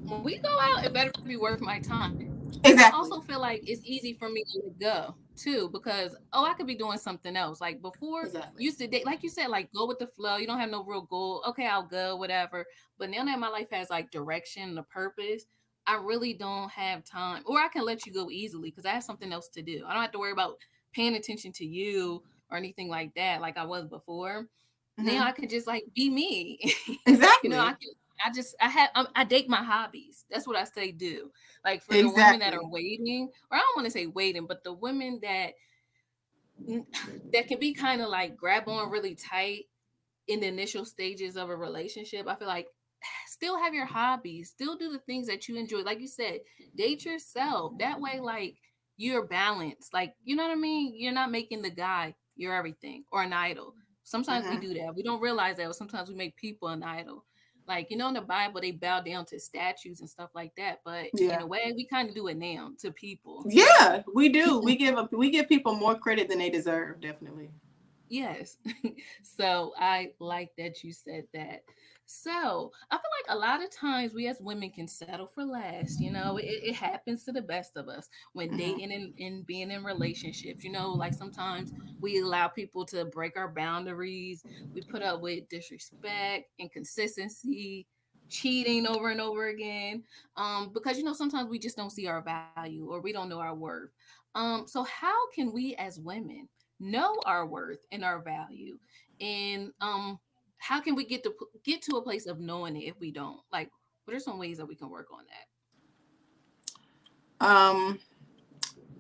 when we go out, it better be worth my time. And I also Exactly. feel like it's easy for me to let go too because I could be doing something else. Like before, Exactly. used to date, like you said, like go with the flow. You don't have no real goal. Okay, I'll go, whatever. But now that my life has like direction and a purpose, I really don't have time, or I can let you go easily because I have something else to do. I don't have to worry about paying attention to you or anything like that, like I was before. Now Hmm. I can just like be me. You know, I Exactly. can. I date my hobbies. That's what I say do. Like for the women that are Exactly. waiting, or I don't want to say waiting, but the women that that can be kind of like grab on really tight in the initial stages of a relationship. I feel like still have your hobbies, still do the things that you enjoy. Like you said, date yourself. That way, like you're balanced. Like, you know what I mean? You're not making the guy your everything or an idol. Sometimes we Hmm. do that. We don't realize that, but sometimes we make people an idol. Like, in the Bible, they bow down to statues and stuff like that. But in Yeah. a way, we kind of do it now to people. So Yeah, we do. We give people more credit than they deserve. Definitely. yes. So I like that you said that. So I feel like a lot of times we as women can settle for less. It happens to the best of us when Hmm. dating and being in relationships. Like sometimes we allow people to break our boundaries. We put up with disrespect, inconsistency, cheating over and over again. Because sometimes we just don't see our value or we don't know our worth. So how can we as women know our worth and our value, and how can we get to a place of knowing it if we don't? Like, what are some ways that we can work on that? Um,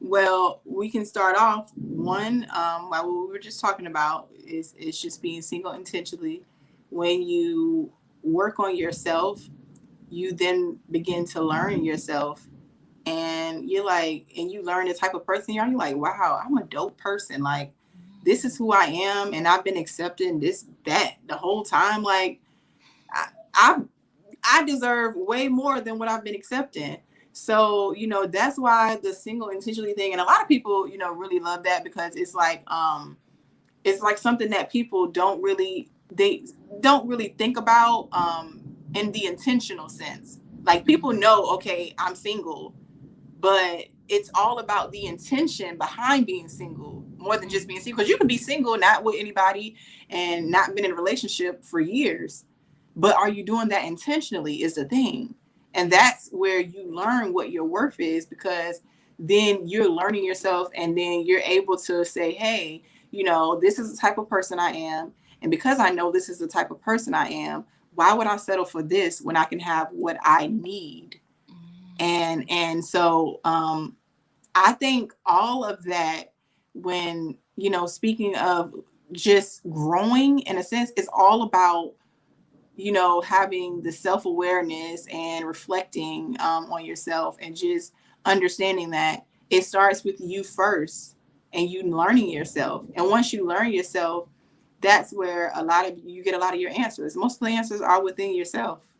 well, we can start off one. Like what we were just talking about is just being single intentionally. When you work on yourself, you then begin to learn yourself, and you're like, and you learn the type of person you are. You're like, wow, I'm a dope person. Like, this is Mm, who I am, and I've been accepting this that the whole time. Like, I, I I deserve way more than what I've been accepting. So, that's why the single intentionally thing, and a lot of people, really love that because it's like something that people don't really think about in the intentional sense. Like people mhm, know, okay, I'm single, but it's all about the intention behind being single more than just being mhm, single, because you can be single not with anybody and not been in a relationship for years, but are you doing that intentionally is the thing. And yeah, that's where you learn what your worth is, because then you're learning yourself, and then you're able to say, hey, this is the type of person I am, and because I know this is the type of person I am, why would I settle for this when I can have what I need? mm, And so I think all of that, when speaking of just growing in a sense, is all about having the self-awareness and reflecting on yourself, and just understanding that it starts with you first, and you learning yourself. And once you learn yourself, that's where you get a lot of your answers. Most of the answers are within yourself.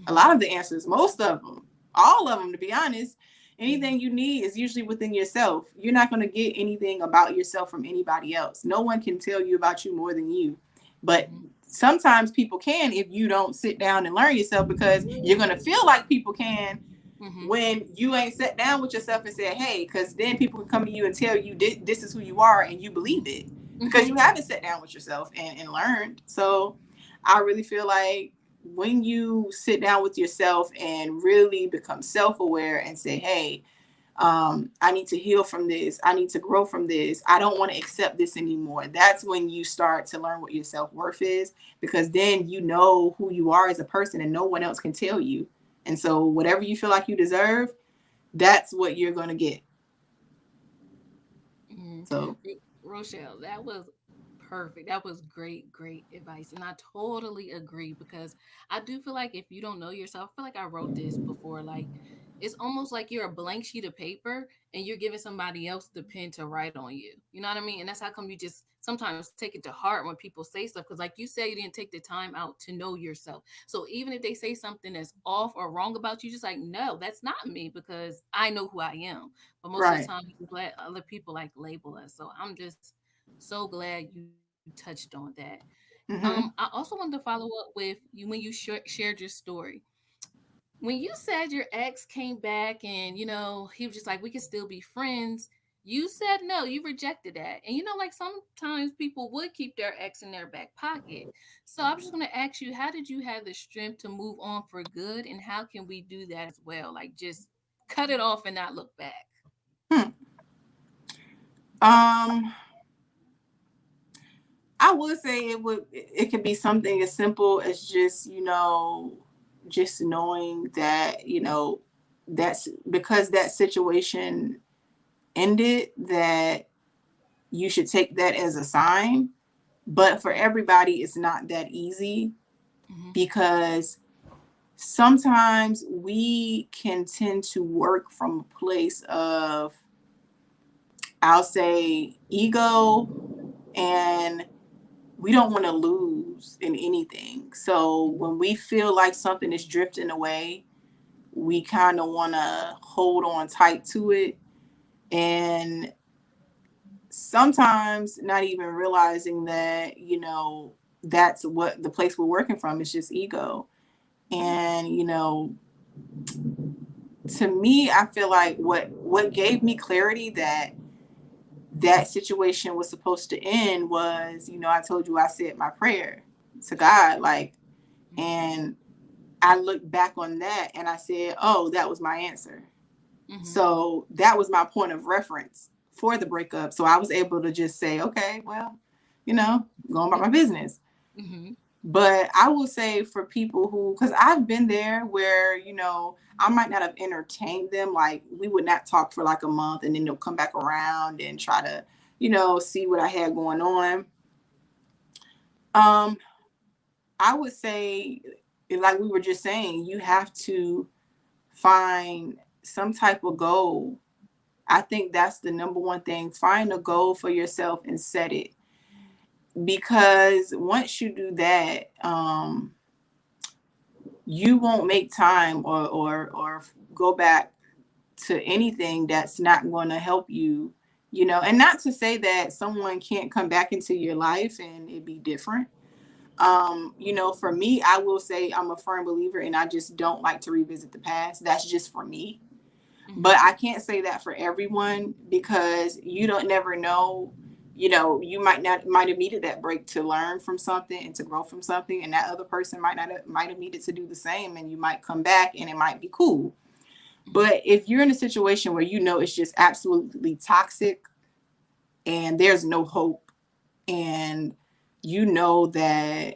A lot mhm, of the answers, most of them, all of them, to be honest. yeah, Anything you need is usually within yourself. You're not going to get anything about yourself from anybody else. No one can tell you about you more than you. But mhm, sometimes people can if you don't sit down and learn yourself, because you're going to feel like people can mhm, when you ain't sat down with yourself and said, hey, because then people can come to you and tell you this is who you are, and you believe it because you mhm, haven't sat down with yourself and learned. So I really feel like when you sit down with yourself and really become self-aware and say, hey, I need to heal from this, I need to grow from this, I don't want to accept this anymore, that's when you start to learn what your self-worth is, because then you know who you are as a person and no one else can tell you. And so whatever you feel like you deserve, that's what you're going to get. mhm. So Rochelle, that was perfect. That was great, great advice. And I totally agree because I do feel like if you don't know yourself, I feel like I wrote this before. Like, it's almost like you're a blank sheet of paper and you're giving somebody else the pen to write on you. You know what I mean? And that's how come you just sometimes take it to heart when people say stuff. Because, like you said, you didn't take the time out to know yourself. So even if they say something that's off or wrong about you, just like, no, that's not me because I know who I am. But most of the right. time, we just let other people like label us. So I'm just so glad you touched on that. I Hmm. also wanted to follow up with you when you shared your story. When you said your ex came back and he was just like, we can still be friends. You said no, you rejected that. And like sometimes people would keep their ex in their back pocket. So I'm just going to ask you, how did you have the strength to move on for good? And how can we do that as well? Like just cut it off and not look back. Hmm. Um, I would say it could be something as simple as just, just knowing that, that's because that situation ended, that you should take that as a sign. But for Okay. everybody, it's not that easy, Hmm. because sometimes we can tend to work from a place of, I'll say, ego, and we don't want to lose in anything. So when we feel like something is drifting away, we kind of want to hold on tight to it. And sometimes not even realizing that, that's what the place we're working from is, just ego. And, to me, I feel like what gave me clarity that that situation was supposed to end was, I told you I said my prayer to God, like, and I looked back on that and I said, oh, that was my answer. Hmm. So that was my point of reference for the breakup. So I was able to just say, okay, well, going about my business. Hmm. But I will say, for people who, because I've been there where, I might not have entertained them. Like, we would not talk for like a month, and then they'll come back around and try to, see what I had going on. Um, I would say, like we were just saying, you have to find some type of goal. I think that's the number one thing. Find a goal for yourself and set it. Because once you do that, you won't make time, or go back to anything that's not going to help you, and not to say that someone can't come back into your life and it be different. For me, I will say I'm a firm believer, and I just don't like to revisit the past. That's just for me. But Hmm. I can't say that for everyone, because you don't never know. You might have needed that break to learn from something and to grow from something, and that other person might have needed to do the same, and you might come back and it might be cool. But if you're in a situation where it's just absolutely toxic and there's no hope, and that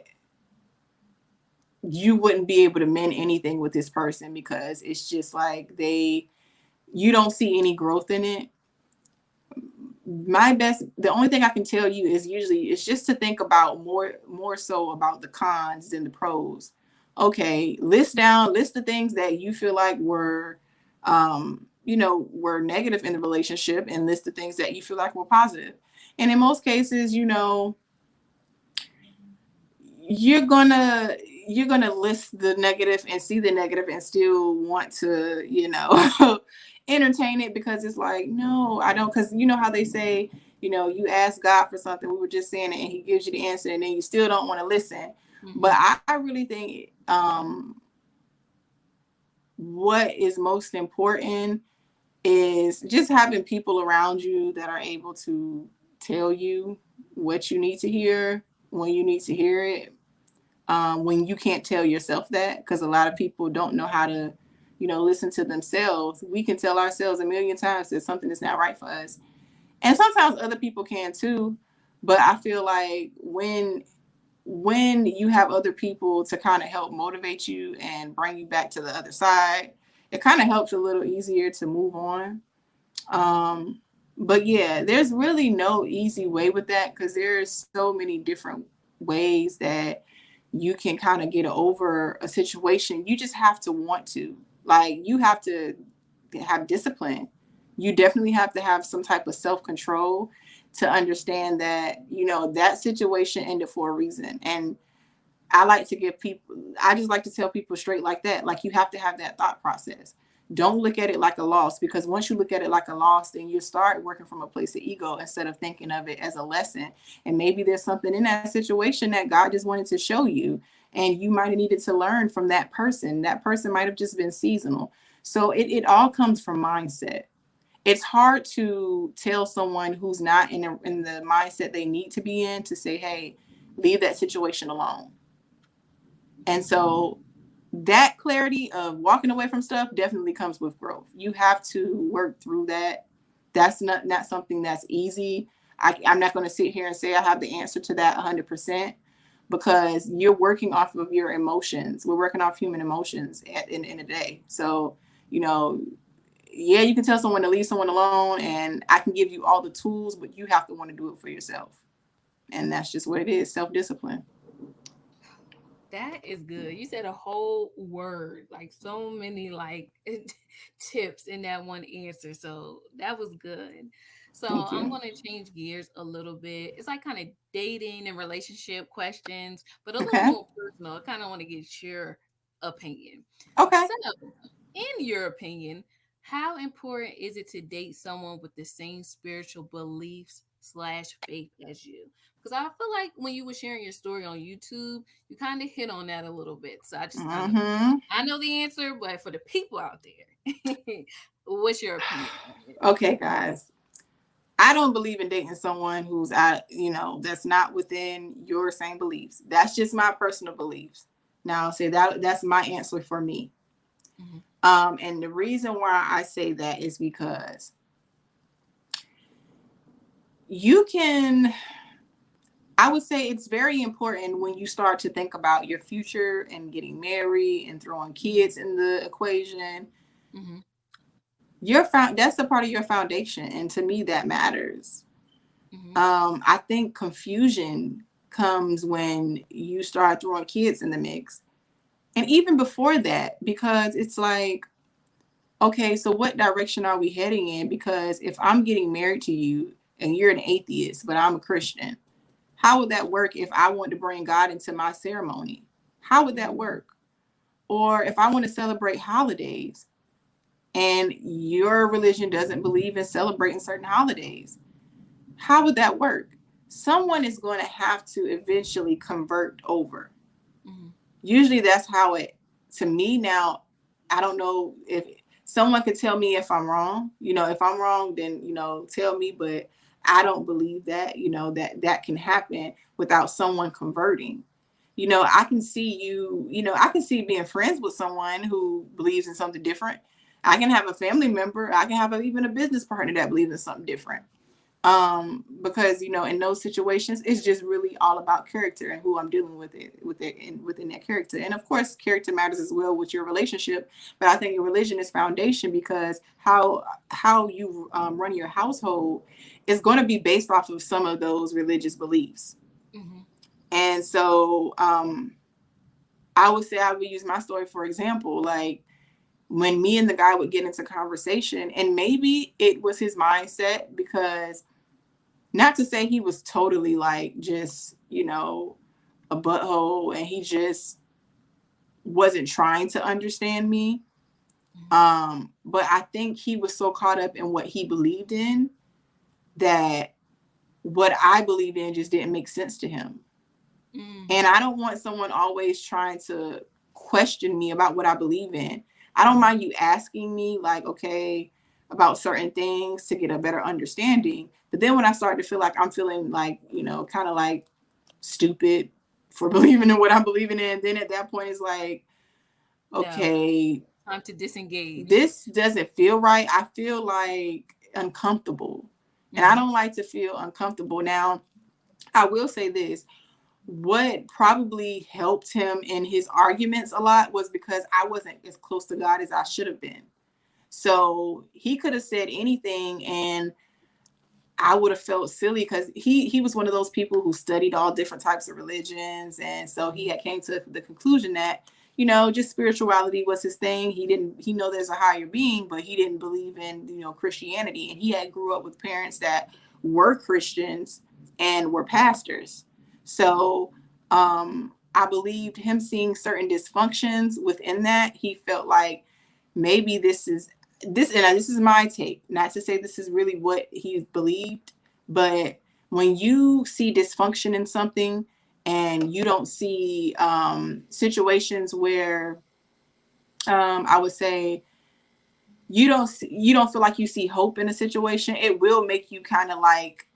you wouldn't be able to mend anything with this person, because it's just like you don't see any growth in it. The only thing I can tell you is, usually it's just to think about more so about the cons than the pros. Okay, list the things that you feel like were negative in the relationship, and list the things that you feel like were positive. And in most cases, you're gonna you're gonna list the negative and see the negative and still want to, entertain it, because it's like, no, I don't. Because you know how they say, you ask God for something, we were just saying it, and he gives you the answer, and then you still don't want to listen. But Hmm. I really think, what is most important is just having people around you that are able to tell you what you need to hear when you need to hear it, when you can't tell yourself that, because a lot of people don't know how to, listen to themselves. We can tell ourselves a million times that something is not right for us, and sometimes other people can too. But I feel like when you have other people to kind of help motivate you and bring you back to the other side, it kind of helps a little easier to move on. um, but yeah, there's really no easy way with that, because there's so many different ways that you can kind of get over a situation. You just have to want to. Like, you have to have discipline. You definitely have to have some type of self control to understand that, that situation ended for a reason. And I just like to tell people straight like that. Like, you have to have that thought process. Don't look at it like a loss, because once you look at it like a loss, then you start working from a place of ego instead of thinking of it as a lesson. And maybe there's something in that situation that God just wanted to show you, and you might have needed to learn from that person. That person might have just been seasonal. So it all comes from mindset. it's hard to tell someone who's not in the mindset they need to be in to say, hey, leave that situation alone. And so that clarity of walking away from stuff definitely comes with growth. You have to work through that. That's not something that's easy. I'm not going to sit here and say I have the answer to that 100%, because you're working off of your emotions. We're working off human emotions in a day. So, you know, yeah, you can tell someone to leave someone alone, and I can give you all the tools, but you have to want to do it for yourself. And that's just what it is, self-discipline. That is good. You said a whole word, like so many like tips in that one answer. So that was good. So Thank I'm you. going to change gears a little bit. It's like kind of dating and relationship questions, but a little Okay. more personal. I kind of want to get your opinion. Okay. So, in your opinion, how important is it to date someone with the same spiritual beliefs slash faith as you? Because I feel like when you were sharing your story on YouTube, you kind of hit on that a little bit. So I just kind of, Mm-hmm. I know the answer, but for the people out there, what's your opinion on it? Okay, guys. I don't believe in dating someone who's out, that's not within your same beliefs. That's just my personal beliefs. Now, I'll say that's my answer for me. Mhm. And the reason why I say that is because you can, I would say it's very important when you start to think about your future and getting married and throwing Mhm. kids in the equation. Mhm. That's a part of your foundation. And to me, that matters. Mhm. I think confusion comes when you start throwing kids in the mix. And even before that, because it's like, okay, so what direction are we heading in? Because if I'm getting married to you and you're an atheist, but I'm a Christian, how would that work if I want to bring God into my ceremony? How would that Mhm. work? Or if I want to celebrate holidays and your religion doesn't believe in celebrating certain holidays, how would that work? Someone is going to have to eventually convert over. Mhm. Usually that's how it, to me now, I don't know if someone could tell me if I'm wrong. If I'm wrong, then, tell me, but I don't believe that, that can happen without someone converting. I can see I can see being friends with someone who believes in something different. I can have a family member, I can have even a business partner that believes in something different. Because in those situations it's just really all about character and who I'm dealing with it and within that character. And of course character matters as well with your relationship, but I think your religion is foundation, because how you run your household is going to be based off of some of those religious beliefs. Mhm. And so I would say I would use my story for example. Like when me and the guy would get into conversation, and maybe it was his mindset, because not to say he was totally like just, a butthole and he just wasn't trying to understand me. Mhm. But I think he was so caught up in what he believed in that what I believed in just didn't make sense to him. And Mhm. I don't want someone always trying to question me about what I believe in. I don't mind you asking me, like, okay, about certain things to get a better understanding. But then when I start to feel like I'm feeling like, kind of like stupid for believing in what I'm believing in, then at that point it's like, No, okay, time to disengage. this doesn't feel right. I feel like uncomfortable. And I Mhm. don't like to feel uncomfortable. Now, I will say this, what probably helped him in his arguments a lot was because I wasn't as close to God as I should have been. So he could have said anything and I would have felt silly, because he was one of those people who studied all different types of religions, and so he Mhm. had came to the conclusion that just spirituality was his thing. He know there's a higher being, but he didn't believe in Christianity, and he had grew up with parents that were Christians and were pastors. So I believed him seeing certain dysfunctions within that. He felt like maybe this is my take, not to say this is really what he believed, but when you see dysfunction in something and you don't see situations where I would say you don't feel like you see hope in a situation, it will make you kind of like,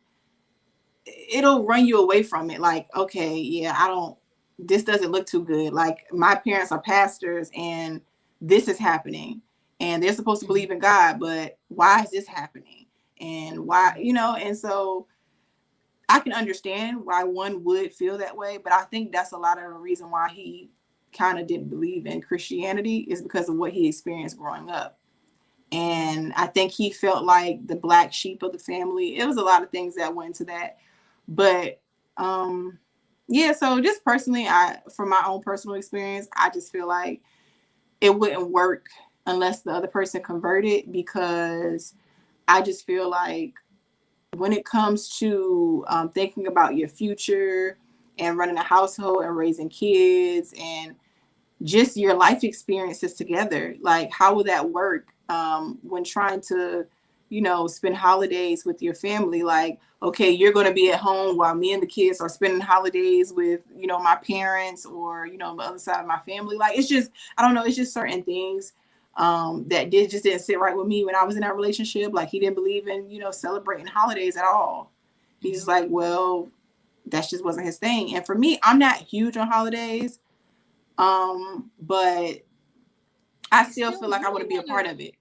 it'll run you away from it. Like, okay, yeah, I don't, this doesn't look too good. Like, my parents are pastors and this is happening and they're supposed to Mhm. believe in God, but why is this happening? And why, Right. you know, and so I can understand why one would feel that way, but I think that's a lot of the reason why he kind of didn't believe in Christianity is because of what he experienced growing up. Right. And I think he felt like the black sheep of the family. It was a lot of things that went into that. But yeah, so just personally, I from my own personal experience, I just feel like it wouldn't work unless the other person converted, because I just feel like when it comes to thinking about your future and running a household and raising kids and just your life experiences together, like how will that work when trying to, you know, spend holidays with your family? Like, okay, you're going to be at home while me and the kids are spending holidays with, you know, my parents or, you know, the other side of my family. Like, it's just, I don't know, it's just certain things that just didn't sit right with me when I was in that relationship. Like, he didn't believe in, you know, celebrating holidays at all. He's Hmm. like, well, that just wasn't his thing. And for me, I'm not huge on holidays, but I You still still feel like I want to really be a want part to, of it,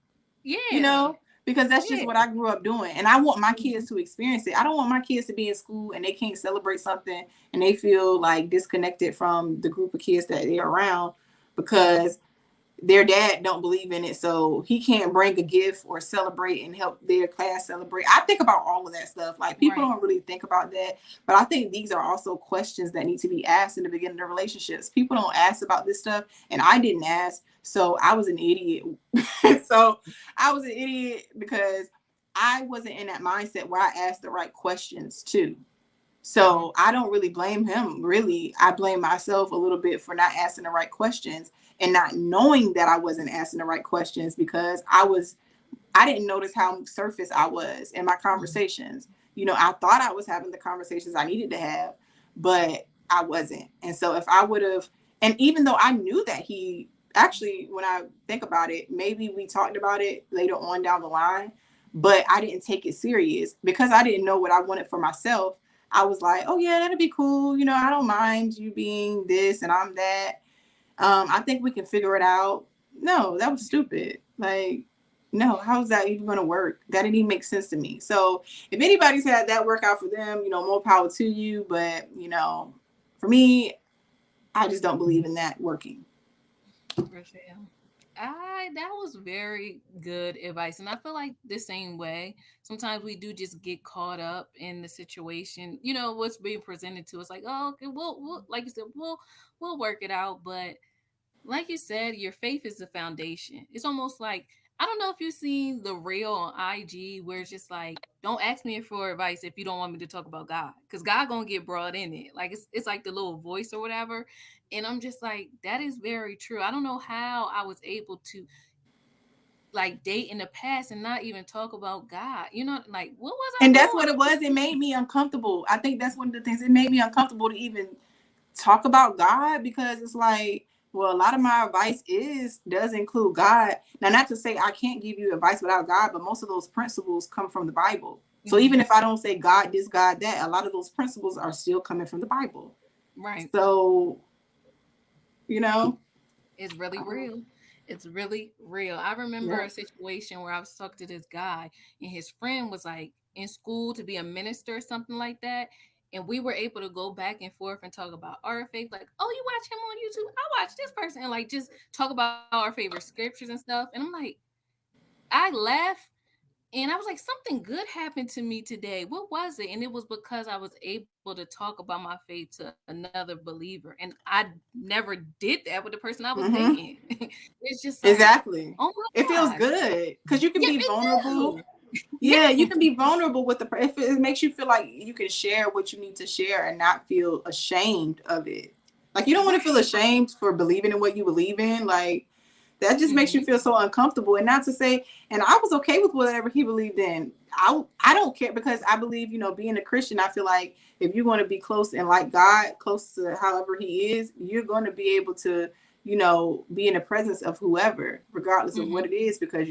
you yeah, know, because that's just what yeah. I grew up doing. And I want my Hmm. kids to experience it. I don't want my kids to be in school and they can't celebrate something and they feel like disconnected from the group of kids that they're around because their dad don't believe in it, so he can't bring a gift or celebrate and help their class celebrate. I think about all of that stuff. Like, people Right. don't really think about that, but I think these are also questions that need to be asked in the beginning of relationships. People don't ask about this stuff, and I didn't ask, so I was an idiot. So I was an idiot because I wasn't in that mindset where I asked the right questions too. Hmm. So I don't really blame him. Really, I blame myself a little bit for not asking the right questions and not knowing that I wasn't asking the right questions, because I didn't notice how surface I was in my Hmm. conversations. You know, I thought I was having the conversations I needed to have, but I wasn't. And so if I would have, and even though I knew that he actually, when I think about it, maybe we talked about it later on down the line, but I didn't take it serious because I didn't know what I wanted for myself. I was like, oh yeah, that'd be cool. You know, I don't mind you being this and I'm that. I think we can figure it out. No, that was stupid. Like, no, how's that even going to work? That didn't even make sense to me. So, if anybody's had that work out for them, you know, more power to you. But, you know, for me, I just don't believe in that working. Rochelle. I That was very good advice, and I feel like the same way. Sometimes we do just get caught up in the situation. You know what's being presented to us, like, oh, okay, we'll like you said, we'll work it out. But like you said, your faith is the foundation. It's almost like, I don't know if you've seen the reel on IG where it's just like, don't ask me for advice if you don't want me to talk about God, because God gonna get brought in it. Like, it's like the little voice or whatever, and I'm just like, that is very true. I don't know how I was able to like date in the past and not even talk about God. You know, like, what was And I that's what it doing? was. It made me uncomfortable. I think that's one of the things. It made me uncomfortable to even talk about God, because it's like, well, a lot of my advice does include God. Now, not to say I can't give you advice without God, but most of those principles come from the Bible. So even Hmm. if I don't say God this, God that, a lot of those principles are still coming from the Bible. Right. So, you know, It's really um, real. It's really real. I remember yeah. a situation where I was talking to this guy, and his friend was like in school to be a minister or something like that. And we were able to go back and forth and talk about our faith. Like, oh, you watch him on YouTube? I watch this person. And like just talk about our favorite scriptures and stuff. And I'm like, I laughed, and I was like, something good happened to me today. What was it? And it was because I was able to talk about my faith to another believer. And I never did that with the person I was dating. Mm-hmm. It's just like, Exactly. oh It my feels gosh. good because you can Yeah, be it vulnerable. do. Yeah, Yeah. you can be vulnerable with the if it makes you feel like you can share what you need to share and not feel ashamed of it. Like, you don't want to feel Right. ashamed for believing in what you believe in. Like, that just makes you Hmm. feel so uncomfortable. And not to say, and I was okay with whatever he believed in. I don't care, because I believe, you know, being a Christian, I feel like if you're going to be close and like God, close to however he is, you're going to be able to, be in the presence of whoever, regardless of Mm-hmm. what it is, because,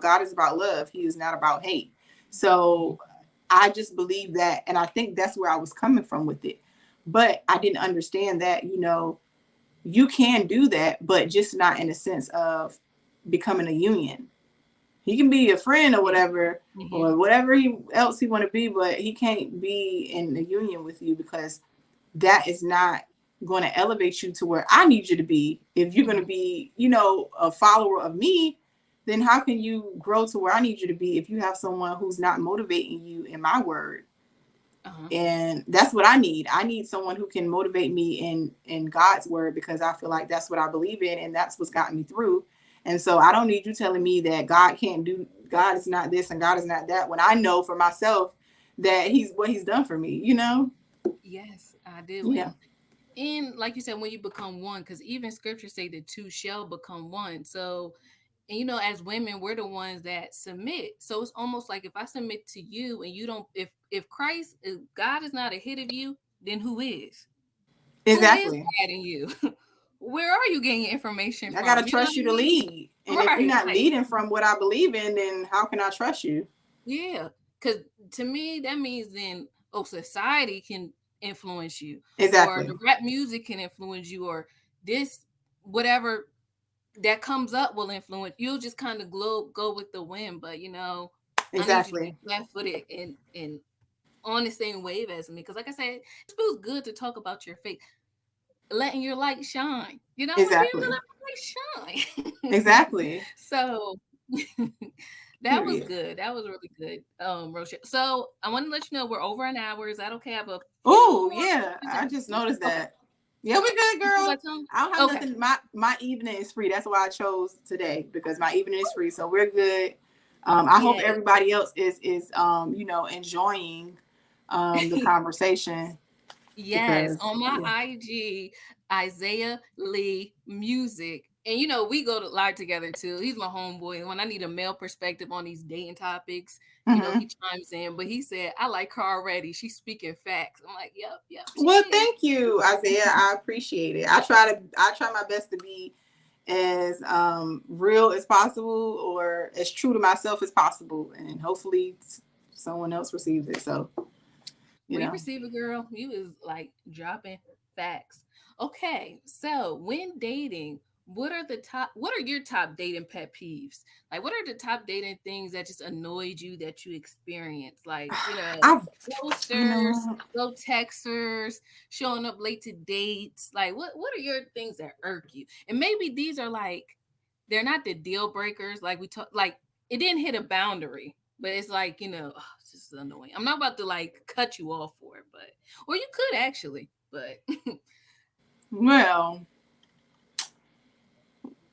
God is about love. He is not about hate. So I just believe that. And I think that's where I was coming from with it. But I didn't understand that, you can do that, but just not in a sense of becoming a union. He can be a friend Yeah. Mm-hmm. or whatever else he want to be, but he can't be in a union with you, because that is not going to elevate you to where I need you to be. If you're going to Mm-hmm. be, a follower of me, then how can you grow to where I need you to be if you have someone who's not motivating you in my word? Uh-huh. And that's what I need. I need someone who can motivate me in God's word, because I feel like that's what I believe in, and that's what's gotten me through. And so I don't need you telling me that God is not this and God is not that, when I know for myself that he's done for me. Yes, I do. Yeah. And like you said, when you become one, because even scripture say the two shall become one. So, and as women, we're the ones that submit. So it's almost like if I submit to you and you don't, if God is not ahead of you, then who is? Who is Exactly. guiding you? Where are you getting your information I gotta from? You know what trust I you to mean? lead. And if you're Right, not like leading from what I believe in, then how can I trust you? yeah. Because to me, that means then, oh, society can influence you, or the Exactly. rap music can influence you, or this whatever that comes up will influence. You'll just kind of go with the wind, but I need you to be Exactly. flat footed and on the same wave as me. Because like I said, it feels good to talk about your faith, letting your light shine. We're here to Exactly. let my light shine. Exactly. So that was Period. good. That was really good, Rochelle. So I want to let you know we're over an hour. Is that okay? I have a few Oh more yeah, questions. I just noticed Okay. that. Yeah, we good, You still girl. got time? I don't have Okay. nothing. My evening is free. That's why I chose today, because my evening is free. So we're good. I hope Yay. everybody else is enjoying the conversation, Yes, because on my yeah. IG, Isaiah Lee Music. And we go to live together too. He's my homeboy. And when I need a male perspective on these dating topics, he Hmm. chimes in. But he said, I like her already. She's speaking facts. I'm like, yep, yep, she Well, is. thank you, Isaiah. I appreciate it. I try my best to be as real as possible, or as true to myself as possible, and hopefully someone else receives it. So you We know. receive a girl. You is like dropping facts. Okay, so when dating, what are your top dating pet peeves? Like what are the top dating things that just annoyed you that you experienced? Like, I, you ghosters, know, slow texters, showing up late to dates. Like what are your things that irk you? And maybe these are like they're not the deal breakers, like we talk like it didn't hit a boundary, but it's like, it's just annoying. I'm not about to like cut you off for it, but or you could actually, but well,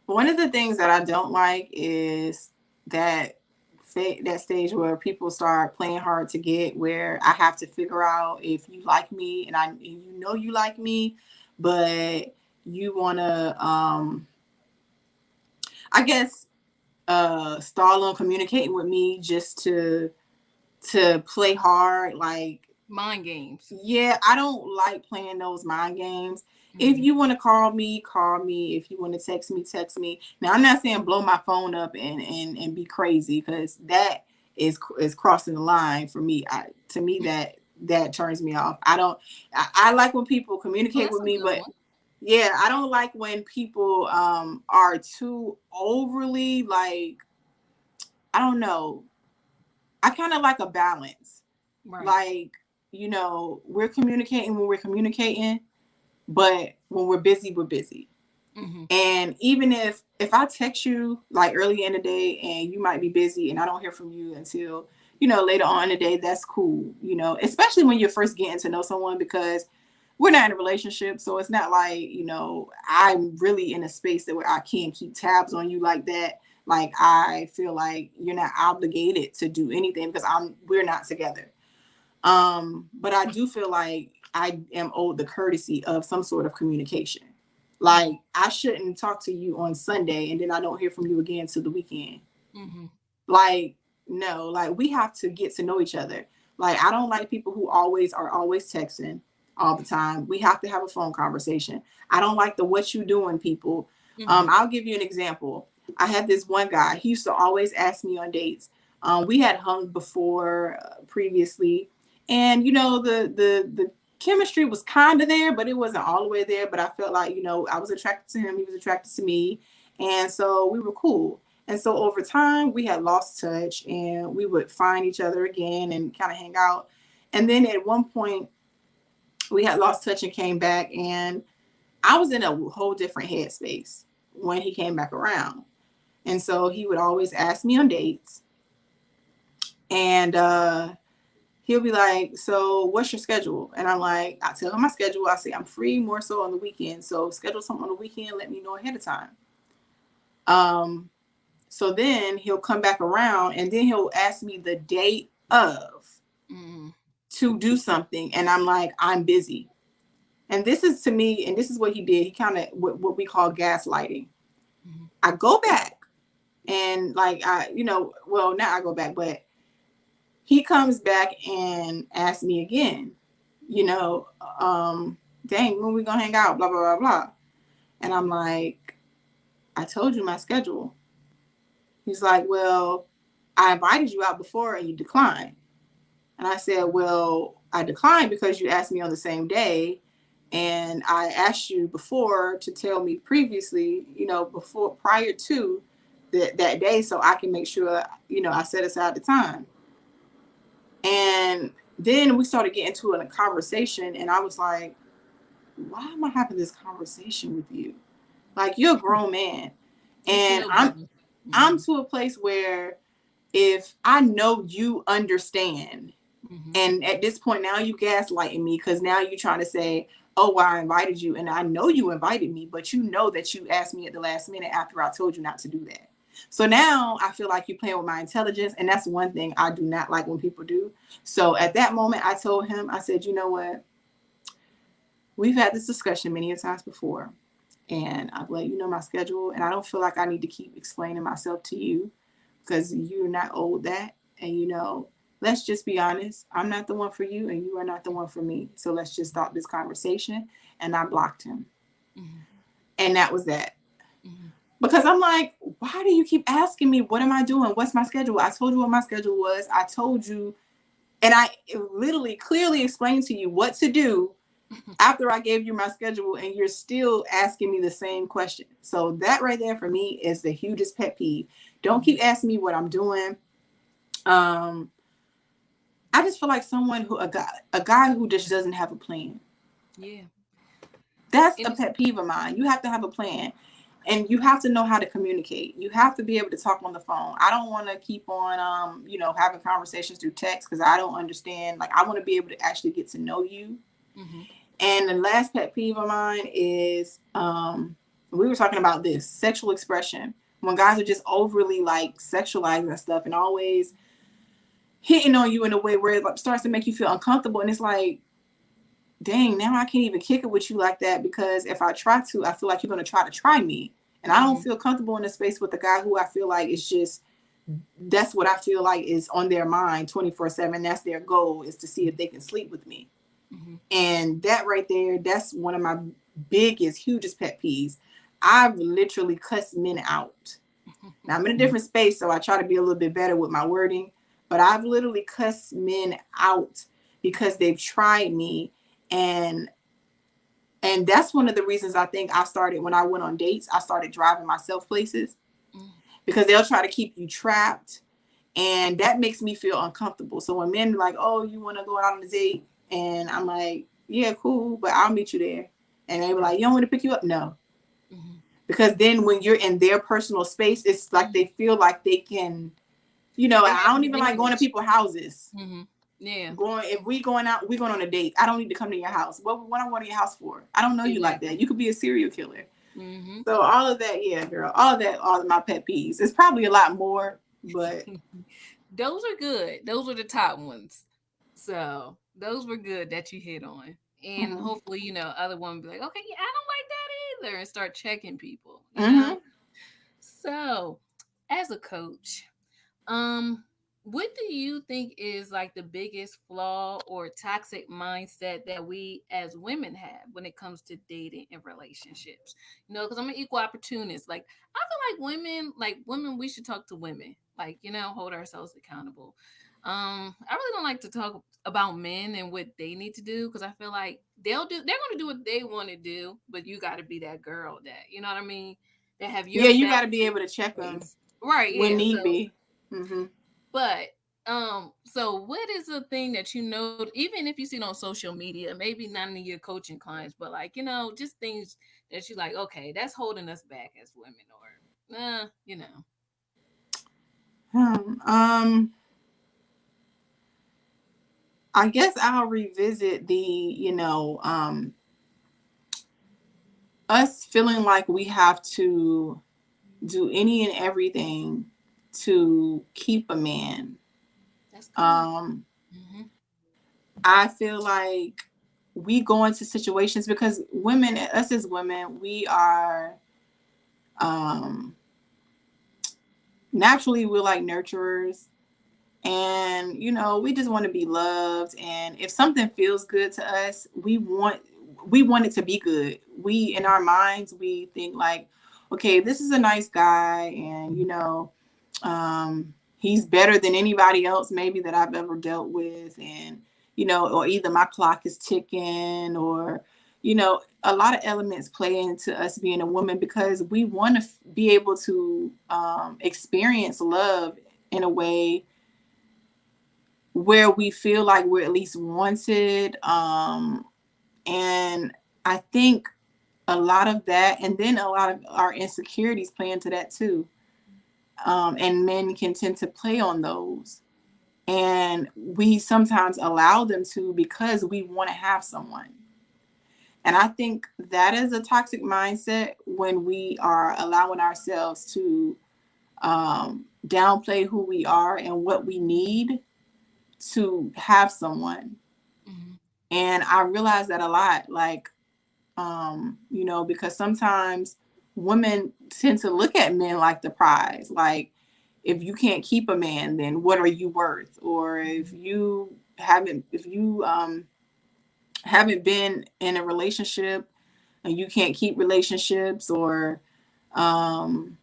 one of the things that I don't like is that that stage where people start playing hard to get, where I have to figure out if you like me, and you like me, but you want to I guess stall on communicating with me just to play hard. Like, mind games. yeah, I don't like playing those mind games. If Hmm. you want to call me, call me. If you want to text me, text me. Now, I'm not saying blow my phone up and be crazy, because that is crossing the line for me. To me, that turns me off. I don't. I like when people Oh, communicate that's with a me, good but one. yeah, I don't like when people are too overly, like, I don't know. I kind of like a balance. Right. Like, we're communicating when we're communicating, but when we're busy, we're busy. Hmm. And even if I text you like early in the day and you might be busy and I don't hear from you until, later on in the day, that's cool. Especially when you're first getting to know someone, because we're not in a relationship. So it's not like, I'm really in a space that where I can't keep tabs on you like that. Like, I feel like you're not obligated to do anything, because we're not together. But I do feel like I am owed the courtesy of some sort of communication. Hmm. Like, I shouldn't talk to you on Sunday and then I don't hear from you again till the weekend. Hmm. Like, no, like, we have to get to know each other. Like, I don't like people who always are always texting. all the time. We have to have a phone conversation. I don't like the what you doing people. Mm-hmm. I'll give you an example. I had this one guy. He used to always ask me on dates. We had hung before previously, and the chemistry was kind of there, but it wasn't all the way there. But I felt like I was attracted to him. He was attracted to me, and so we were cool. And so over time, we had lost touch, and we would find each other again and kind of hang out. And then at one point, we had lost touch and came back, and I was in a whole different headspace when he came back around. And so he would always ask me on dates, and he'll be like, "So what's your schedule?" And I'm like, I tell him my schedule. I say I'm free more so on the weekend, so schedule something on the weekend. Let me know ahead of time. Um, so then he'll come back around, and then he'll ask me the day of Mm-hmm. to do something, and I'm like, I'm busy. And this is to me, and this is what he did. He kind of what we call gaslighting. Mm-hmm. I go back and like well, now I go back, but he comes back and asks me again, you know, dang, when we gonna hang out, blah, blah, blah, blah. And I'm like, I told you my schedule. He's like, well, I invited you out before and you declined. And I said, well, I declined because you asked me on the same day. And I asked you before to tell me previously, before prior to that day, so I can make sure, I set aside the time. And then we started getting to a conversation, and I was like, why am I having this conversation with you? Like, you're a grown man. Get to And know I'm better. I'm Mm-hmm. to a place where if I know you understand, Mm-hmm. and at this point now you gaslighting me because now you're trying to say, oh, well, I invited you, and I know you invited me, but you know that you asked me at the last minute after I told you not to do that. So now I feel like you're playing with my intelligence, and that's one thing I do not like when people do. So at that moment, I told him, I said, you know what? We've had this discussion many a times before, and I've let you know my schedule, and I don't feel like I need to keep explaining myself to you because you're not owed that. And let's just be honest. I'm not the one for you, and you are not the one for me. So let's just stop this conversation. And I blocked him, Mm-hmm. and that was that. Mm-hmm. Because I'm like, why do you keep asking me what am I doing? What's my schedule? I told you what my schedule was. I told you, and I literally clearly explained to you what to do after I gave you my schedule, and you're still asking me the same question. So that right there for me is the hugest pet peeve. Don't Mm-hmm. keep asking me what I'm doing. Um, I just feel like someone a guy who just doesn't have a plan. Yeah. That's And a it's pet peeve of mine. You have to have a plan, and you have to know how to communicate. You have to be able to talk on the phone. I don't want to keep on, having conversations through text because I don't understand. Like, I want to be able to actually get to know you. mm-hmm. And the last pet peeve of mine is, we were talking about this sexual expression. When guys are just overly like sexualizing stuff and always hitting on you in a way where it like, starts to make you feel uncomfortable. And it's like, dang, now I can't even kick it with you like that because if I try to, I feel like you're going to try to try me. And I don't Mm-hmm. feel comfortable in a space with a guy who I feel like is just, that's what I feel like is on their mind 24/7. That's their goal, is to see if they can sleep with me. Mm-hmm. And that right there, that's one of my biggest, hugest pet peeves. I've literally cussed men out. Now I'm in a different space, so I try to be a little bit better with my wording, but I've literally cussed men out because they've tried me. And and that's one of the reasons I think I started, when I went on dates, I started driving myself places, because they'll try to keep you trapped, and that makes me feel uncomfortable. So when men are like, oh, you want to go out on a date, and I'm like, yeah, cool, but I'll meet you there, and they were like, Right. you don't want to pick you up? No. Mm-hmm. Because then when you're in their personal space, it's like Mm-hmm. they feel like they can, They I have don't your even like going to leverage. people's houses. Mm-hmm. Yeah. Going, if we going out, we going on a date, I don't need to come to your house. What I'm going to your house for? I don't know you like that. Exactly. You could be a serial killer. Mm-hmm. So all of that, yeah, girl, all of that, all of my pet peeves. It's probably a lot more, but Those are good. Those are the top ones. So those were good that you hit on. And mm-hmm, hopefully, other one be like, okay, yeah, I don't like that either, and start checking people. mm-hmm, So as a coach, um, what do you think is like the biggest flaw or toxic mindset that we as women have when it comes to dating and relationships? You know, because I'm an equal opportunist. Like, I feel like women, we should talk to women. Like, you know, hold ourselves accountable. I really don't like to talk about men and what they need to do because I feel like they're gonna do what they want to do, but you got to be that girl that, you know what I mean, that have Yeah, your you got to be boundaries able to check in them place. Right? when Yeah. need So be. Hmm. but so what is a thing that you know, even if you see it on social media, maybe none of your coaching clients, but like, you know, just things that you like, okay, that's holding us back as women, or you know. I guess I'll revisit the, us feeling like we have to do any and everything to keep a man. That's good. Um, Mm-hmm. I feel like we go into situations because women, us as women, we are um, naturally we're like nurturers, and we just want to be loved. And if something feels good to us, we want it to be good. We, in our minds, we think like, okay, this is a nice guy, and he's better than anybody else maybe that I've ever dealt with. And or either my clock is ticking, or a lot of elements play into us being a woman, because we want to be able to experience love in a way where we feel like we're at least wanted. And I think a lot of that, and then a lot of our insecurities play into that too. And men can tend to play on those. And we sometimes allow them to because we want to have someone. And I think that is a toxic mindset when we are allowing ourselves to downplay who we are and what we need to have someone. Mm-hmm. And I realize that a lot, like, because sometimes women tend to look at men like the prize. Like, if you can't keep a man, then what are you worth? Or if you haven't been in a relationship and you can't keep relationships, or um,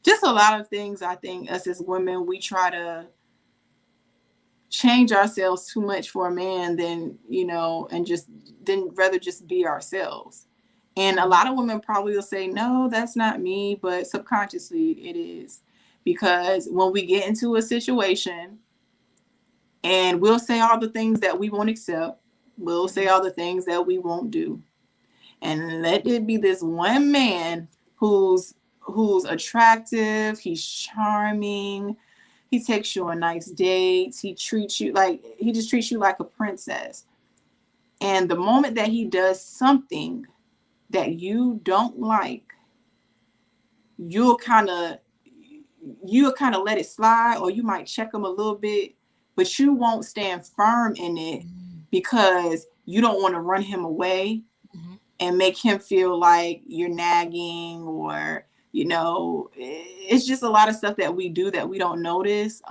just a lot of things. I think us as women, we try to change ourselves too much for a man, than and just then rather just be ourselves. And a Mm-hmm. lot of women probably will say, no, that's not me, but subconsciously it is. Because when we get into a situation, and we'll say all the things that we won't accept, we'll say Mm-hmm. all the things that we won't do, and let it be this one man who's attractive, he's charming, he takes you on nice dates, he just treats you like a princess. And the moment that he does something that you don't like, you'll kind of you'll kind of let it slide, or you might check him a little bit, but you won't stand firm in it, because you don't want to run him away Mm-hmm. and make him feel like you're nagging, or it's just a lot of stuff that we do that we don't notice,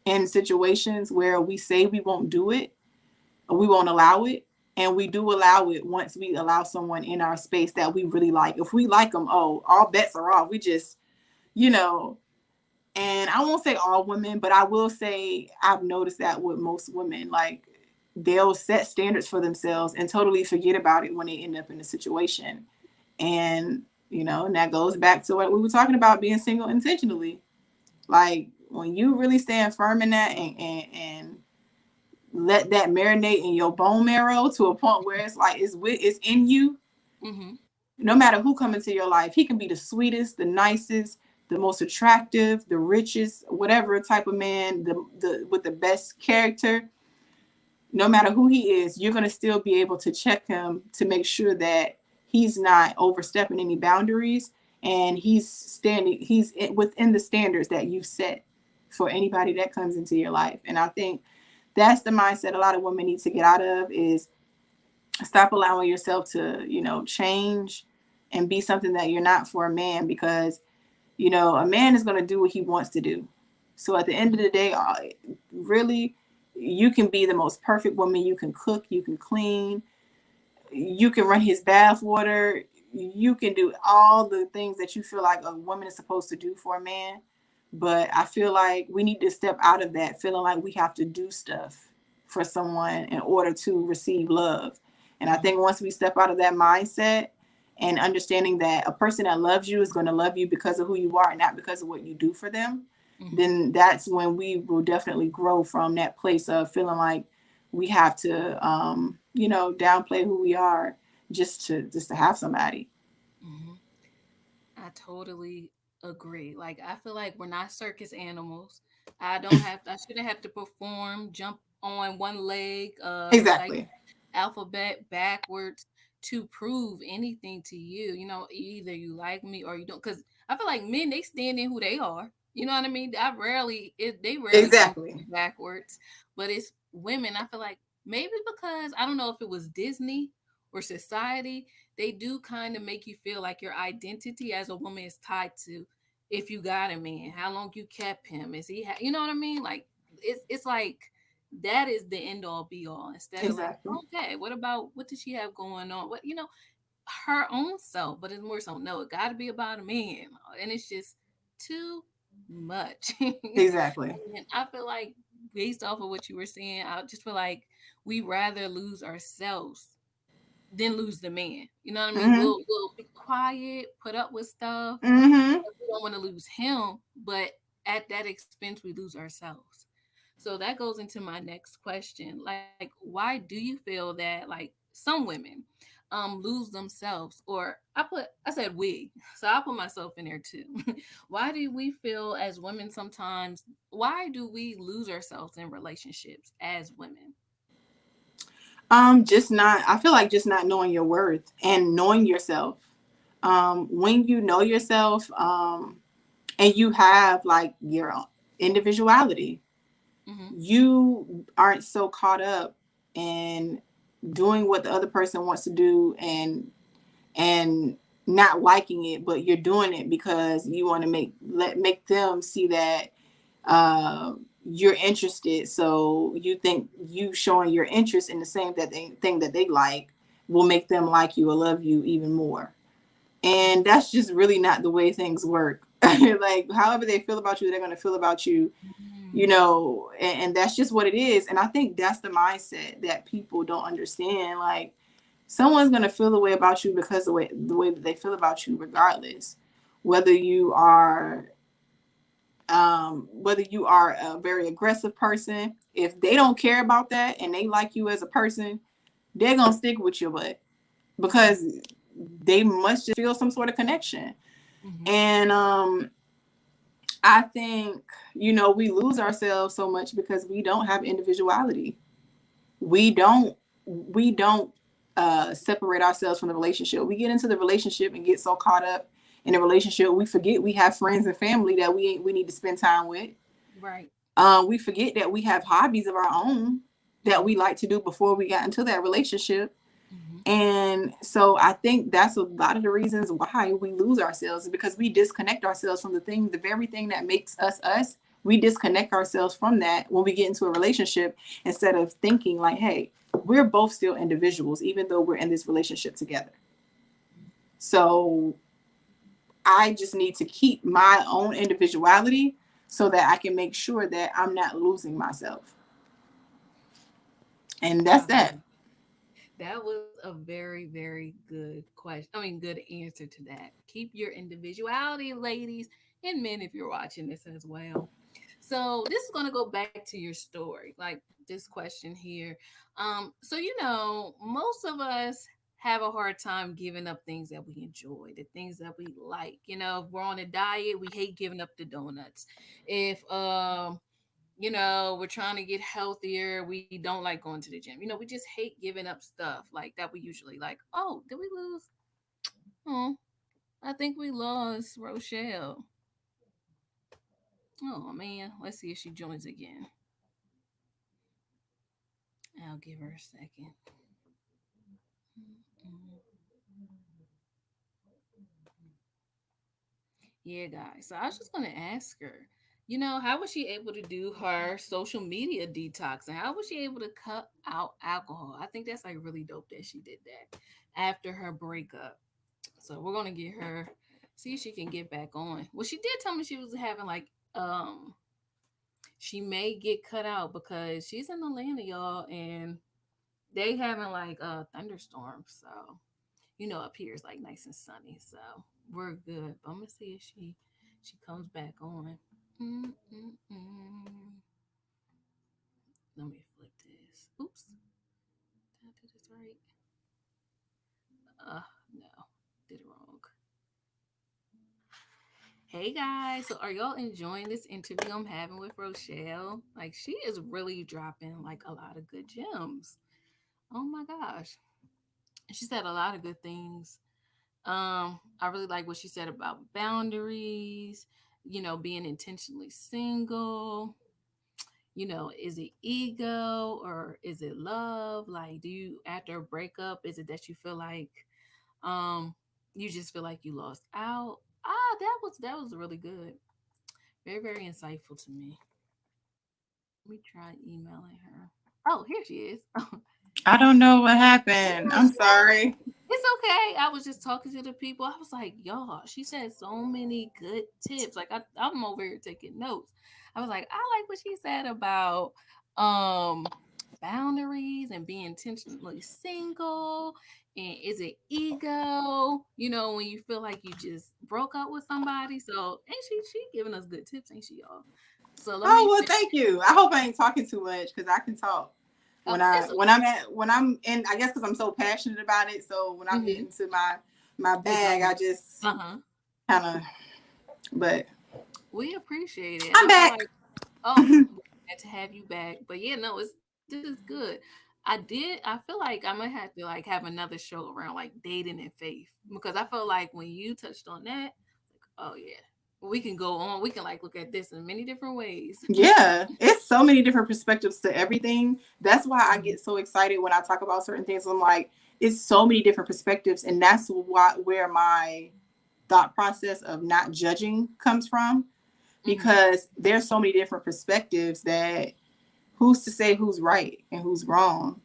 in situations where we say we won't do it, or we won't allow it. And we do allow it once we allow someone in our space that we really like. If we like them, oh, all bets are off. We just, you know, and I won't say all women, but I will say I've noticed that with most women, like, they'll set standards for themselves and totally forget about it when they end up in a situation. And, and that goes back to what we were talking about, being single intentionally. Like, when you really stand firm in that, and let that marinate in your bone marrow to a point where it's like it's in you. Mm-hmm. No matter who come into your life, he can be the sweetest, the nicest, the most attractive, the richest, whatever type of man, the with the best character. No matter who he is, you're going to still be able to check him to make sure that he's not overstepping any boundaries, and he's within the standards that you've set for anybody that comes into your life. And I think that's the mindset a lot of women need to get out of, is stop allowing yourself to, change and be something that you're not for a man, because, a man is going to do what he wants to do. So at the end of the day, really, you can be the most perfect woman. You can cook, you can clean, you can run his bath water, you can do all the things that you feel like a woman is supposed to do for a man. But I feel like we need to step out of that feeling like we have to do stuff for someone in order to receive love. And I think Mm-hmm. once we step out of that mindset and understanding that a person that loves you is going to love you because of who you are and not because of what you do for them, Mm-hmm. then that's when we will definitely grow from that place of feeling like we have to, downplay who we are just to have somebody. Mm-hmm. I totally agree. Like I feel like we're not circus animals. I shouldn't have to perform, jump on one leg, recite Exactly. alphabet backwards to prove anything to you. Either you like me or you don't. Because I feel like men, they stand in who they are. You know what I mean? They rarely jump Exactly. backwards. But it's women. I feel like maybe because I don't know if it was Disney or society, they do kind of make you feel like your identity as a woman is tied to if you got a man, how long you kept him, is he, you know what I mean? Like it's like that is the end all be all instead of like, Exactly. okay, what about what does she have going on? What her own self, but it's more so no, it got to be about a man, and it's just too much. Exactly. And I feel like based off of what you were saying, I just feel like we rather lose ourselves than lose the man. You know what I mean? Mm-hmm. We'll be quiet, put up with stuff. Mm-hmm. We don't want to lose him, but at that expense, we lose ourselves. So that goes into my next question. Like, why do you feel that like some women lose themselves? Or I said we, so I put myself in there too. Why do we feel as women sometimes? Why do we lose ourselves in relationships as women? Just not. I feel like just not knowing your worth and knowing yourself. When you know yourself, and you have like your own individuality, Mm-hmm. you aren't so caught up in doing what the other person wants to do and not liking it, but you're doing it because you want to make them see that uh, you're interested. So you think you showing your interest in the same thing that they like will make them like you or love you even more. And that's just really not the way things work. Like however they feel about you, they're going to feel about you, Mm-hmm. and that's just what it is. And I think that's the mindset that people don't understand. Like someone's going to feel the way about you because the way that they feel about you, regardless whether you are whether you are a very aggressive person. If they don't care about that and they like you as a person, they're gonna stick with your butt because they must just feel some sort of connection. Mm-hmm. And I think we lose ourselves so much because we don't have individuality. We don't separate ourselves from the relationship. We get into the relationship and get so caught up in the relationship, we forget we have friends and family that we need to spend time with. Right. We forget that we have hobbies of our own that we Mm-hmm. like to do before we got into that relationship. Mm-hmm. And so I think that's a lot of the reasons why we lose ourselves, because we disconnect ourselves from the very thing that makes us us. We disconnect ourselves from that when we get into a relationship instead of thinking like, hey, we're both still individuals, even though we're in this relationship together. So I just need to keep my own individuality so that I can make sure that I'm not losing myself. And that's Wow. that. That was a very, very good question. I mean, good answer to that. Keep your individuality, ladies, and men, if you're watching this as well. So, this is going to go back to your story, like this question here. So, most of us have a hard time giving up things that we enjoy, the things that we like. If we're on a diet, we hate giving up the donuts. If we're trying to get healthier. We don't like going to the gym. We just hate giving up stuff like that we usually like. Oh, did we lose? Oh, I think we lost Rochelle. Oh man, let's see if she joins again. I'll give her a second. Yeah, guys. So I was just gonna ask her. How was she able to do her social media detox and how was she able to cut out alcohol? I think that's like really dope that she did that after her breakup. So we're gonna get her, see if she can get back on. Well, she did tell me she was having like she may get cut out because she's in Atlanta, y'all, and they having like thunderstorms. So up here is like nice and sunny, so we're good. But I'm gonna see if she comes back on. Mm-mm-mm. Let me flip this. Oops, did I do this right? No, did it wrong. Hey guys, so are y'all enjoying this interview I'm having with Rochelle? Like, she is really dropping like a lot of good gems. Oh my gosh, she said a lot of good things. I really like what she said about boundaries, being intentionally single. Is it ego or is it love? Like, do you, after a breakup, is it that you feel like um you just feel like you lost out? That was really good. Very, very insightful to me. Let me try emailing her. Oh, here she is. I don't know what happened. I'm sorry. It's okay. I was just talking to the people. I was like, y'all, she said so many good tips. Like I'm over here taking notes. I was like, I like what she said about um boundaries and being intentionally single. And is it ego? When you feel like you just broke up with somebody. So ain't she giving us good tips, ain't she, y'all? So let Oh me well, thank you. I hope I ain't talking too much because I can talk when I it's when I'm in. I guess because I'm so passionate about it. So when I'm mm-hmm. getting to my Your bag, I zone. just Uh-huh. kind of. But We appreciate it. And I'm I feel back. like, oh, we're glad to have you back. But yeah, no, this is good. I feel like I might have to like have another show around like dating and faith because I feel like when you touched on that, like, oh yeah, we can go on. We can like look at this in many different ways. Yeah, it's so many different perspectives to everything. That's why I Mhm. get so excited when I talk about certain things. I'm like, it's so many different perspectives, and that's why where my thought process of not judging comes from, Mhm. because there's so many different perspectives that who's to say who's right and who's wrong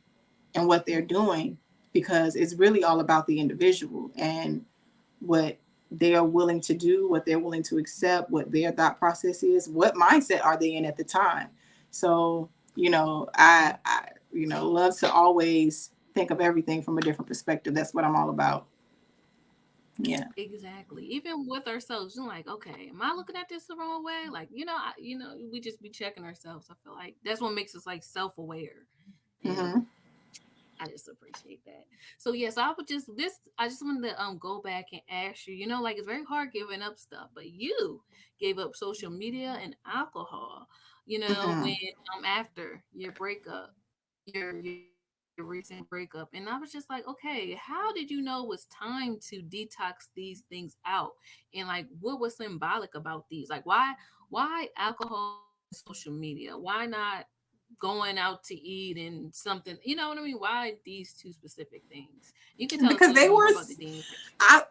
and what they're doing, because it's really all about the individual and what they are willing to do, what they're willing to accept, what their thought process is, what mindset are they in at the time. So, I love to always think of everything from a different perspective. That's what I'm all about. Yeah. Exactly. Even with ourselves, you're like, okay, am I looking at this the wrong way? Like, we just be checking ourselves. I feel like that's what makes us like self-aware. And Mm-hmm. I just appreciate that. So yes, I would just this I just wanted to go back and ask you, like it's very hard giving up stuff, but you gave up social media and alcohol, Mm-hmm. when after your breakup, your recent breakup. And I was just like, okay, how did you know it was time to detox these things out? And like what was symbolic about these? Like why alcohol and social media? Why not going out to eat and something. You know what I mean? Why these two specific things? You can tell us a Because little they bit more were, about the dating phase. I,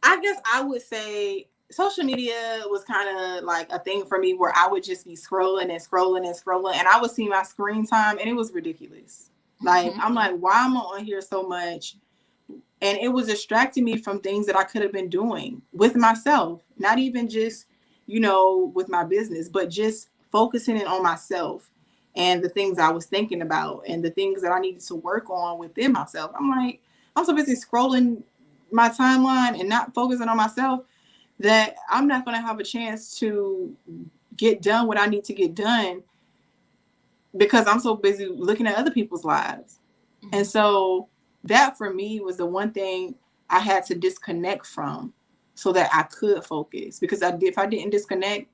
I guess I would say social media was kind of like a thing for me where I would just be scrolling and scrolling and scrolling, and I would see my screen time, and it was ridiculous. Like, I'm like, why am I on here so much? And it was distracting me from things that I could have been doing with myself, not even just, with my business, but just focusing in on myself and the things I was thinking about and the things that I needed to work on within myself. I'm like, I'm so busy scrolling my timeline and not focusing on myself that I'm not going to have a chance to get done what I need to get done because I'm so busy looking at other people's lives. And Hmm. so that for me was the one thing I had to disconnect from so that I could focus. Because if I didn't disconnect,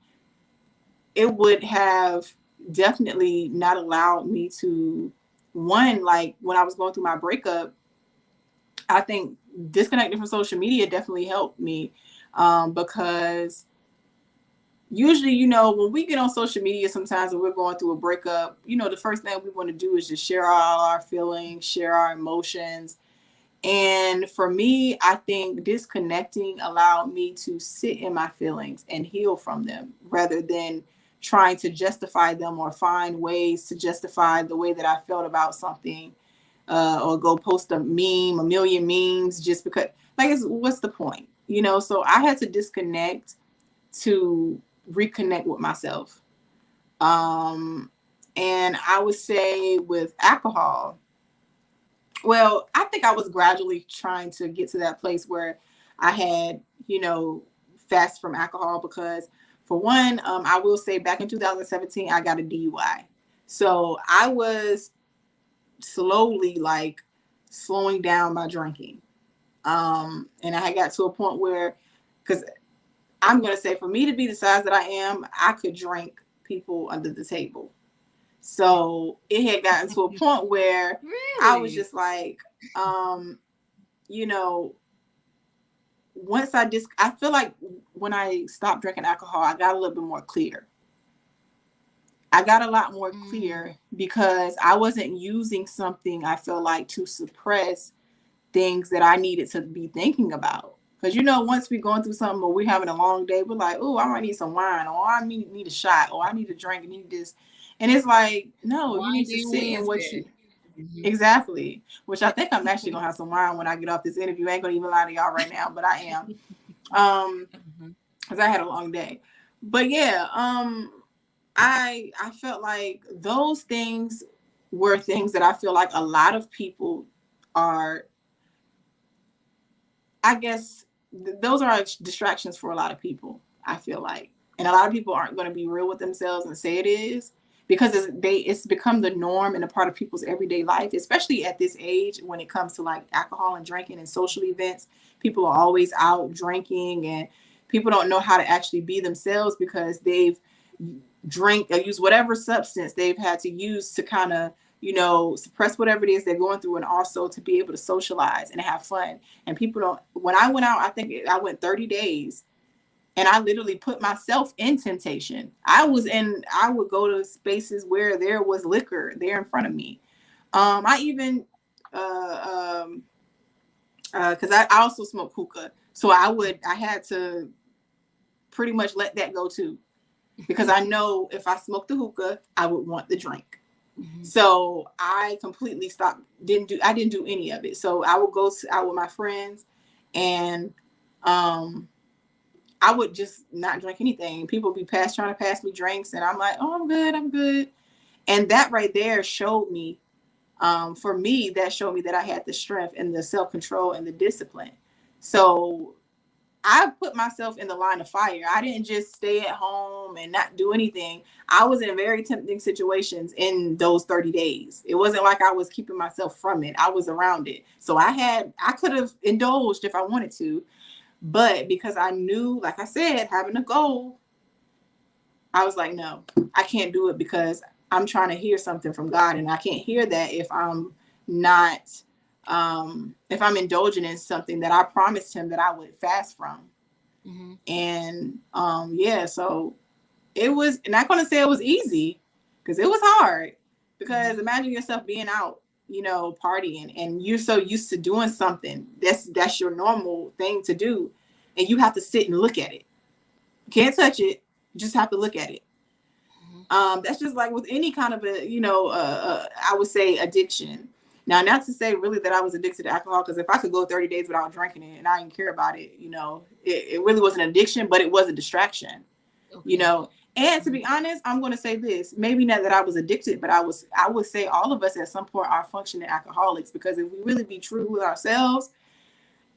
it would have definitely not allowed me to, one, like when I was going through my breakup, I think disconnecting from social media definitely helped me, because usually, when we get on social media sometimes and we're going through a breakup, the first thing we want to do is just share all our feelings, share our emotions. And for me, I think disconnecting allowed me to sit in my feelings and heal from them rather than trying to justify them or find ways to justify the way that I felt about something, or go post a meme, a million memes just because, like, what's the point? So I had to disconnect to reconnect with myself. And I would say with alcohol, well, I think I was gradually trying to get to that place where I had, fast from alcohol because, for one, I will say back in 2017, I got a DUI. So I was slowly like slowing down my drinking. And I had got to a point where, because I'm going to say for me to be the size that I am, I could drink people under the table. So it had gotten to a point where I was Really? just like, you know, once I feel like when I stopped drinking alcohol, I got a little bit more clear. I got a lot more Mm, clear because I wasn't using something I feel like to suppress things that I needed to be thinking about. Because once we're going through something or we're having a long day, we're like, oh, I might need some wine, or I need a shot, or I need a drink, I need this. And it's like, no, you need to Winding sit in what you Wednesday. Hmm. exactly. Which I think I'm actually gonna have some wine when I get off this interview. I ain't gonna even lie to y'all right now, but I am. Hmm. Because I had a long day. But yeah, I felt like those things were things that I feel like a lot of people are, I guess, those are distractions for a lot of people, I feel like. And a lot of people aren't going to be real with themselves and say it is, because it's become the norm and a part of people's everyday life, especially at this age when it comes to like alcohol and drinking and social events. People are always out drinking, and people don't know how to actually be themselves because they've drink or use whatever substance they've had to use to kind of suppress whatever it is they're going through, and also to be able to socialize and have fun. And people don't, when I went out, I think I went 30 days, and I literally put myself in temptation. I would go to spaces where there was liquor there in front of me. I even because I also smoke hookah, so I had to pretty much let that go too, because I know if I smoked the hookah, I would want the drink. Hmm. So I completely stopped. I didn't do any of it. So I would go out with my friends, and um, I would just not drink anything. People would be trying to pass me drinks, and I'm like, oh, I'm good, I'm good. And that right there showed me, for me, that showed me that I had the strength and the self control and the discipline. So I put myself in the line of fire. I didn't just stay at home and not do anything. I was in very tempting situations in those 30 days. It wasn't like I was keeping myself from it. I was around it. So I could have indulged if I wanted to, but because I knew, like I said, having a goal, I was like, no, I can't do it because I'm trying to hear something from God, and I can't hear that if I'm not, if I'm indulging in something that I promised him that I would fast from. Hmm. And yeah, so it was not going to say it was easy, because it was hard. Because Hmm. imagine yourself being out, partying, and you're so used to doing something that's your normal thing to do, and you have to sit and look at it. You can't touch it, you just have to look at it. That's just like with any kind of I would say addiction. Now, not to say really that I was addicted to alcohol, because if I could go 30 days without drinking it and I didn't care about it, it really was an addiction, but it was a distraction, you Okay. know. And to be honest, I'm going to say this: maybe not that I was addicted, but I would say all of us at some point are functioning alcoholics, because if we really be true with ourselves,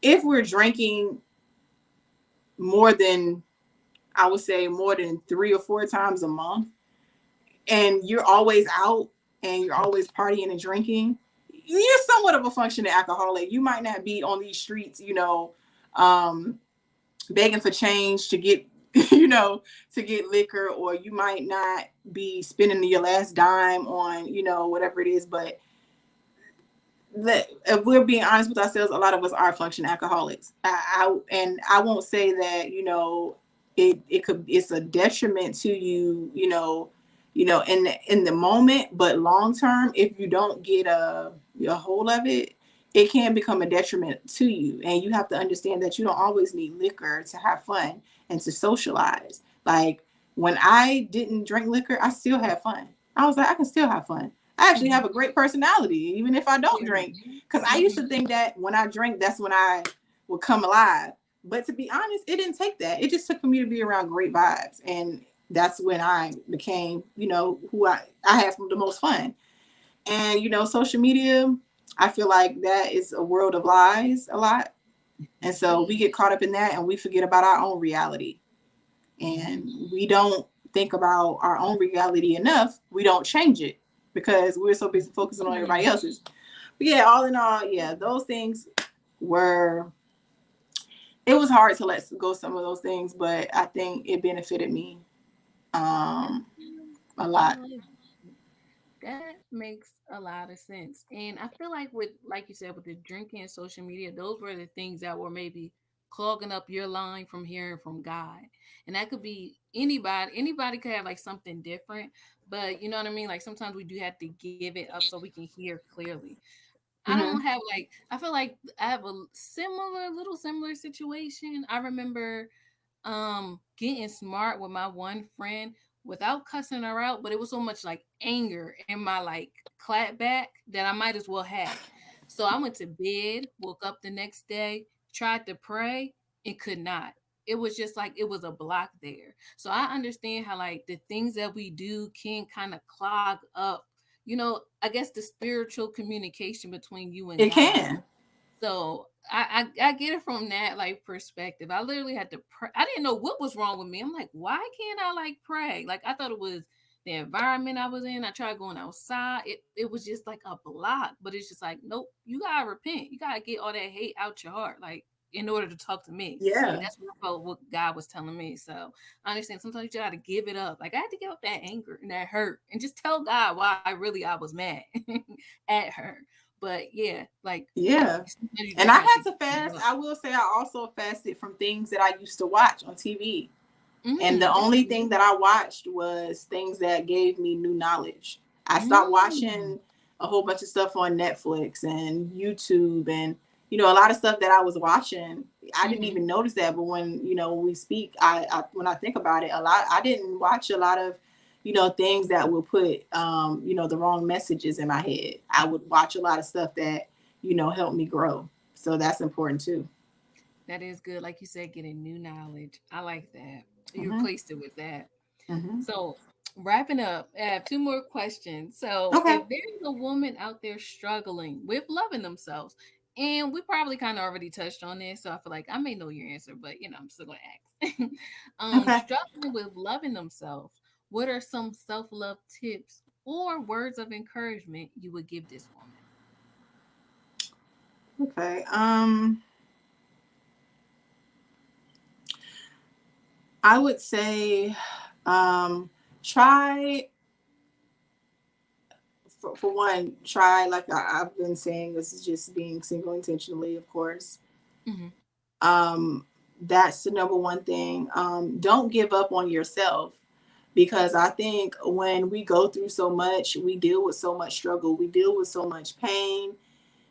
if we're drinking more than, I would say, more than 3 or 4 times a month, and you're always out and you're always partying and drinking, you're somewhat of a functioning alcoholic. You might not be on these streets, um, begging for change to get, to get liquor, or you might not be spending your last dime on, whatever it is. But if we're being honest with ourselves, a lot of us are functioning alcoholics. And I won't say that, it's a detriment to you, in the moment, but long term, if you don't get a hold of it, it can become a detriment to you. And you have to understand that you don't always need liquor to have fun and to socialize. Like, When I didn't drink liquor, I still had fun. I was like, I can still have fun. I actually have Mhm. a great personality, even if I don't drink. Period. Because I used to Mhm. think that when I drank, that's when I would come alive. But to be honest, it didn't take that. It just took for me to be around great vibes. And that's when I became, who I had the most fun. And, social media, I feel like that is a world of lies a lot. And It so we is. get caught up in that and we forget about our own reality. And we don't think about our own reality enough. We don't change it because we're so busy focusing on everybody Mhm. else's. But yeah, all in all, yeah, those things were, it was hard to let go some of those things, but I think it benefited me um a I lot. like that makes a lot of sense. And I feel like with like you said, with the drinking and social media, those were the things that were maybe clogging up your line from hearing from God. And that could be anybody. Anybody could have like something different. But you know what I mean? Like sometimes we do have to give it up so we can hear clearly. I don't Mm-hmm. have like I feel like I have a similar situation. I remember getting smart with my one friend without cussing her out, but it was so much like anger in my like clap back that I might as well had it. So I went to bed, woke up the next day, tried to pray, and could not. It was just like it was a block there. So I understand how like the things that we do can kind of clog up, I guess the spiritual communication between you and It God. can. So I get it from that like perspective. I literally had to pray. I didn't know what was wrong with me. I'm like, why can't I like pray? Like I thought it was the environment I was in. I tried going outside. It was just like a block. But it's just like, nope, you gotta repent. You gotta get all that hate out your heart, like in order to talk to me. Like Yeah. that's what I felt what God was telling me. So I understand sometimes you gotta give it up. Like I had to give up that anger and that hurt and just tell God why really I was mad at her. But yeah, like Yeah. sometimes you And just I have had to to give fast. up. I will say I also fasted from things that I used to watch on TV. And the That's only thing good. that I watched was things that gave me new knowledge. I stopped Mm, watching a whole bunch of stuff on Netflix and YouTube and a lot of stuff that I was watching. I didn't mm-hmm. even notice that, but when we speak, I when I think about it, a lot I didn't watch a lot of things that will put the wrong messages in my head. I would watch a lot of stuff that helped me grow. So that's important too. That is good. Like you said, getting new knowledge. I like that. You Hmm. replaced it with that. Hmm. So, wrapping up, I have two more questions. So, Okay. if there's a woman out there struggling with loving themselves, and we probably kind of already touched on this, so I feel like I may know your answer, but I'm still gonna ask. Okay. Struggling with loving themselves, what are some self-love tips or words of encouragement you would give this woman? Okay. I would say, try for one, try like I've been saying. This is just being single intentionally, of course. Hmm. Um, that's the number one thing. Don't give up on yourself because I think when we go through so much, we deal with so much struggle, we deal with so much pain,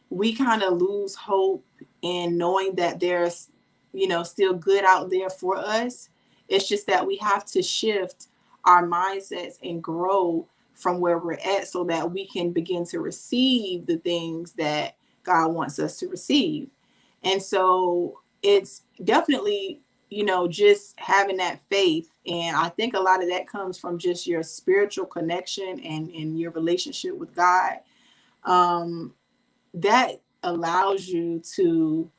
we kind of lose hope in knowing that there's still good out there for us. It's just that we have to shift our mindsets and grow from where we're at so that we can begin to receive the things that God wants us to receive. And so it's definitely just having that faith, and I think a lot of that comes from just your spiritual connection and your relationship with God. um that allows you to,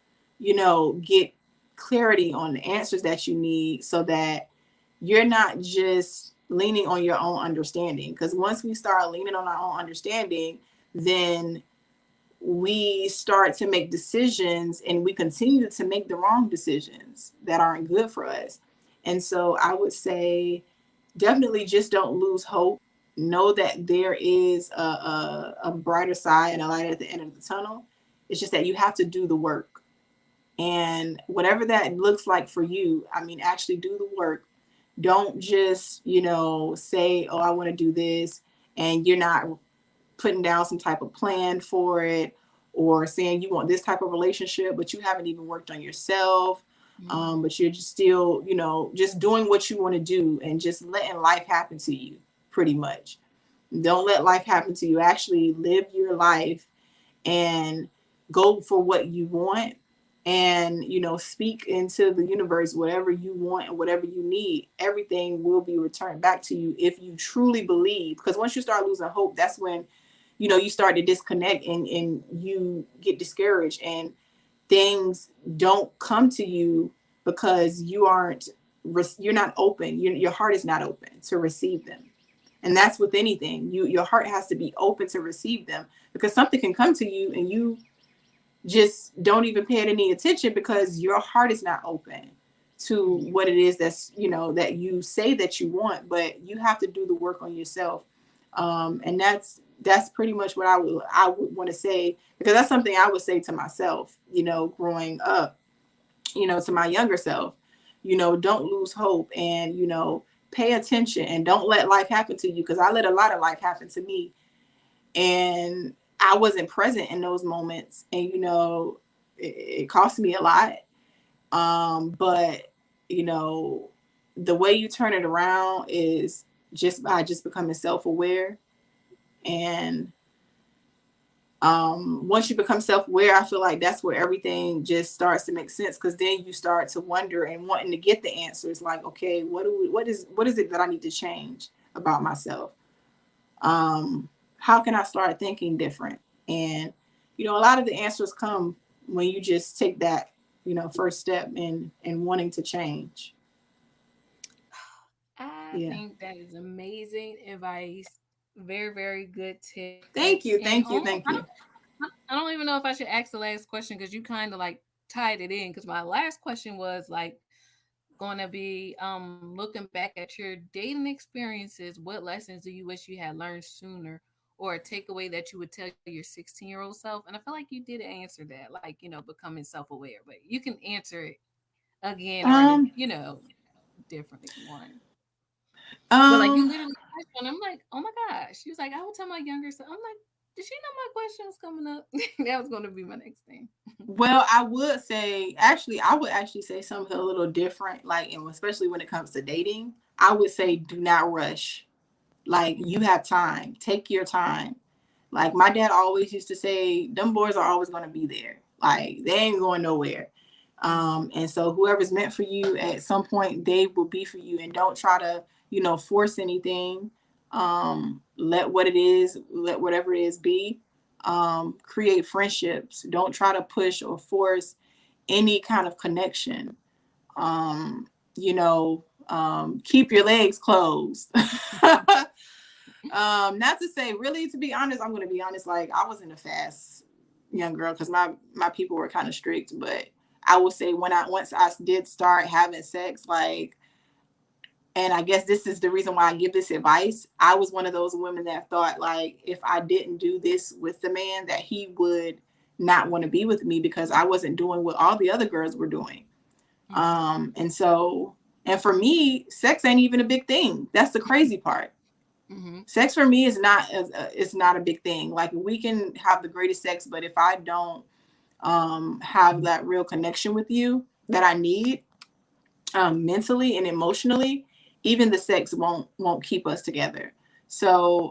get clarity on the answers that you need so that you're not just leaning on your own understanding. Because once we start leaning on our own understanding, then we start to make decisions and we continue to make the wrong decisions that aren't good for us. And so I would say definitely just don't lose hope. Know that there is a brighter side and a light at the end of the tunnel. It's just that you have to do the work. And whatever that looks like for you, I mean, actually do the work. Don't just, say, oh, I want to do this, and you're not putting down some type of plan for it, or saying you want this type of relationship, but you haven't even worked on yourself. Mm-hmm. But you're just still, just doing what you want to do and just letting life happen to you, pretty much. Don't let life happen to you. Actually live your life and go for what you want, and speak into the universe whatever you want and whatever you need. Everything will be returned back to you if you truly believe, because once you start losing hope, that's when you start to disconnect, and you get discouraged, and things don't come to you because you're not open. Your heart is not open to receive them. And that's with anything. Your heart has to be open to receive them, because something can come to you and you just don't even pay it any attention because your heart is not open to what it is that you say that you want. But you have to do the work on yourself. And that's pretty much what I would want to say, because that's something I would say to myself, growing up, to my younger self. Don't lose hope, and pay attention, and don't let life happen to you, because I let a lot of life happen to me, and I wasn't present in those moments, and it cost me a lot. But the way you turn it around is just by just becoming self-aware. And once you become self-aware, I feel like that's where everything just starts to make sense, because then you start to wonder and wanting to get the answers, like, okay, what is it that I need to change about myself? How can I start thinking different? And a lot of the answers come when you just take that first step in wanting to change. I Yeah. think that is amazing advice. Very, very good tips. Thank And you, thank you, thank you. I don't even know if I should ask the last question because you kind of like tied it in. Because my last question was like going to be looking back at your dating experiences. What lessons do you wish you had learned sooner, or a takeaway that you would tell your 16-year-old self? And I feel like you did answer that, like becoming self-aware. But you can answer it again or in a Um, different if you want. But like you um, literally touched on, I'm like, oh my gosh. She was like, I would tell my younger self. I'm like, did she know my question was coming up? That was going to be my next thing. well, I would actually say something a little different, like, and especially when it comes to dating, I would say do not rush. Like, you Mhm. have time, take your time. Like, my dad always used to say, them boys are always going to be there. Like, they ain't going nowhere. Mhm. And so whoever's meant for you at some point, they will be for you. And don't try to, force anything. Let whatever it is be. Create friendships. Don't try to push or force any kind of connection. Um, keep your legs closed. Not to say, really, to be honest, I'm gonna be honest, like, I wasn't a fast young girl because my people were kind of strict. But I will say, once I did start having sex, like, and I guess this is the reason why I give this advice, I was one of those women that thought, like, if I didn't do this with the man, that he would not want to be with me because I wasn't doing what all the other girls were doing. Mhm. And so, and for me, sex ain't even a big thing. That's the crazy part. Mhm. Sex for me is not it's not a big thing. Like, we can have the greatest sex, but if I don't have that real connection with you that I need, mentally and emotionally, even the sex won't keep us together. So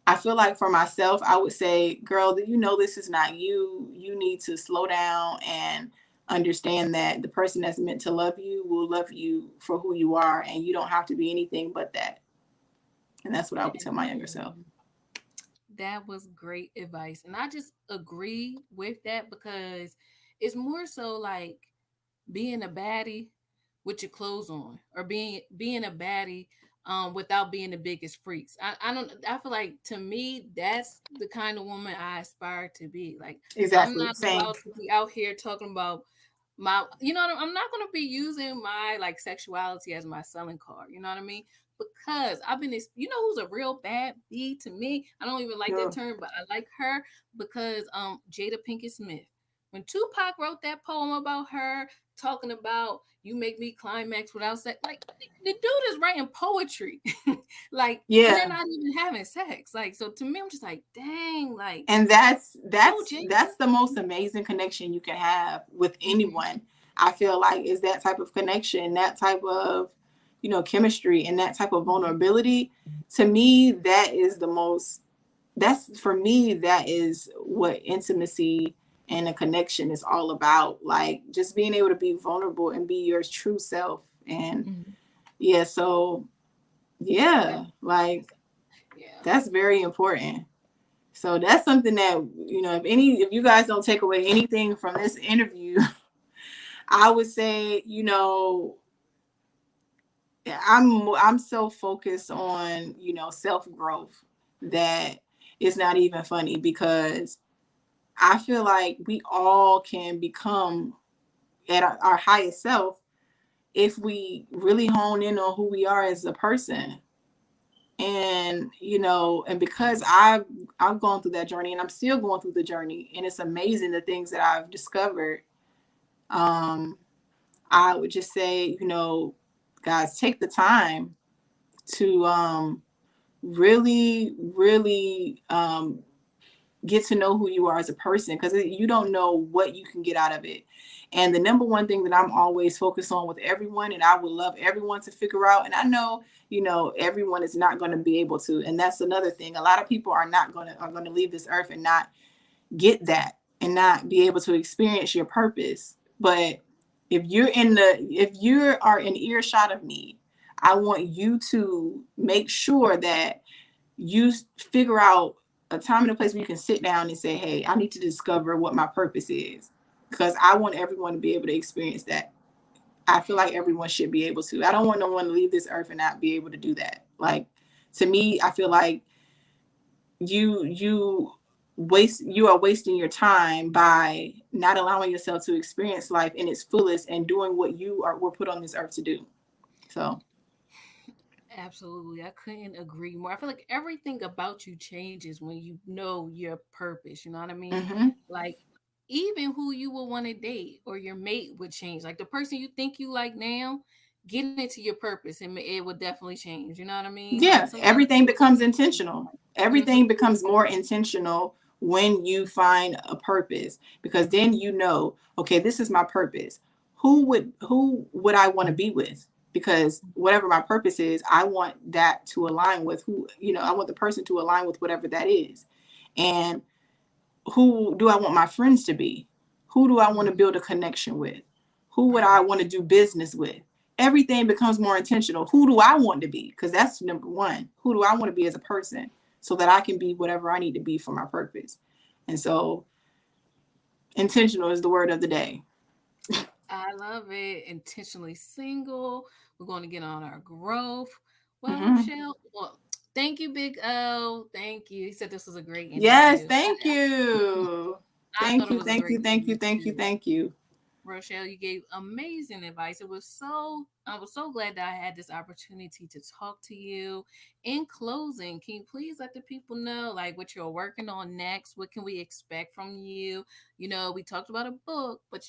I feel like for myself, I would say, girl, this is not you. You need to slow down and understand that the person that's meant to love you will love you for who you are, and you don't have to be anything but that. And that's what I would tell my younger self. And that was great advice. And I just agree with that because it's more so like being a baddie with your clothes on, or being a baddie without being the biggest freaks. I don't I feel like, to me, that's the kind of woman I aspire to be. Like, I'm Exactly. not Same. about to be out here talking about my, I'm not going to be using my like sexuality as my selling card, you know what I mean? Because I've been who's a real bad bee to me. I don't even like that Yeah. term, but I like her because Jada Pinkett Smith, when Tupac wrote that poem about her, talking about you make me climax without sex, like the dude is writing poetry. Like, and they're Yeah. not even having sex. Like, so to me, I'm just like, dang, like, And that's go that's Jada. that's the most amazing connection you can have with Hmm. anyone. I feel like is that type of connection, that type of, chemistry and that type of vulnerability. To me, that is the most, that's for me, that is what intimacy and a connection is all about. Like just being able to be vulnerable and be your true self. And Mm-hmm. yeah, so Yeah. yeah, like Yeah. that's very important. So that's something that, if you guys don't take away anything from this interview, I would say, I'm so focused on, self growth that it's not even funny, because I feel like we all can become at our highest self if we really hone in on who we are as a person. And and because I've gone through that journey, and I'm still going through the journey, and it's amazing the things that I've discovered. um I would just say, guys, take the time to really, really get to know who you are as a person, because you don't know what you can get out of it. And the number one thing that I'm always focused on with everyone, and I would love everyone to figure out, and I know, everyone is not going to be able to, and that's another thing. A lot of people are going to leave this earth and not get that, and not be able to experience your purpose. But if you are in earshot of me, I want you to make sure that you figure out a time and a place where you can sit down and say, hey, I need to discover what my purpose is, because I want everyone to be able to experience that. I feel like everyone should be able to. I don't want no one to leave this earth and not be able to do that. Like, to me, I feel like you are wasting your time by not allowing yourself to experience life in its fullest and doing what were put on this earth to do. So, Absolutely. I couldn't agree more. I feel like everything about you changes when you know your purpose. You know what I mean? mm-hmm. Like, even who you will want to date or your mate would change. Like, the person you think you like now, get into your purpose and it will definitely change. You know what I mean? Like, Yeah, sometimes everything people. becomes intentional. Mm-hmm. Everything becomes more intentional when you find a purpose, because then okay, this is my purpose. Who would I want to be with? Because whatever my purpose is, I want that to align with I want the person to align with whatever that is. And who do I want my friends to be? Who do I want to build a connection with? Who would I Right. want to do business with? Everything becomes more intentional. Who do I want to be? Because that's number one. Who do I want to be as a person, so that I can be whatever I need to be for my purpose? And so, intentional is the word of the day. I love it. Intentionally single. We're going to get on our growth. Well, Mm-hmm. Rochelle, well, thank you, Big O. Thank you. He said this was a great Yes, interview. thank you. I thought Thank it you, was a thank great you, thank you, interview thank you, too. thank you. Rochelle, you gave amazing advice. I was so glad that I had this opportunity to talk to you. In closing, can you please let the people know like what you're working on next? What can we expect from you? You know, we talked about a book, but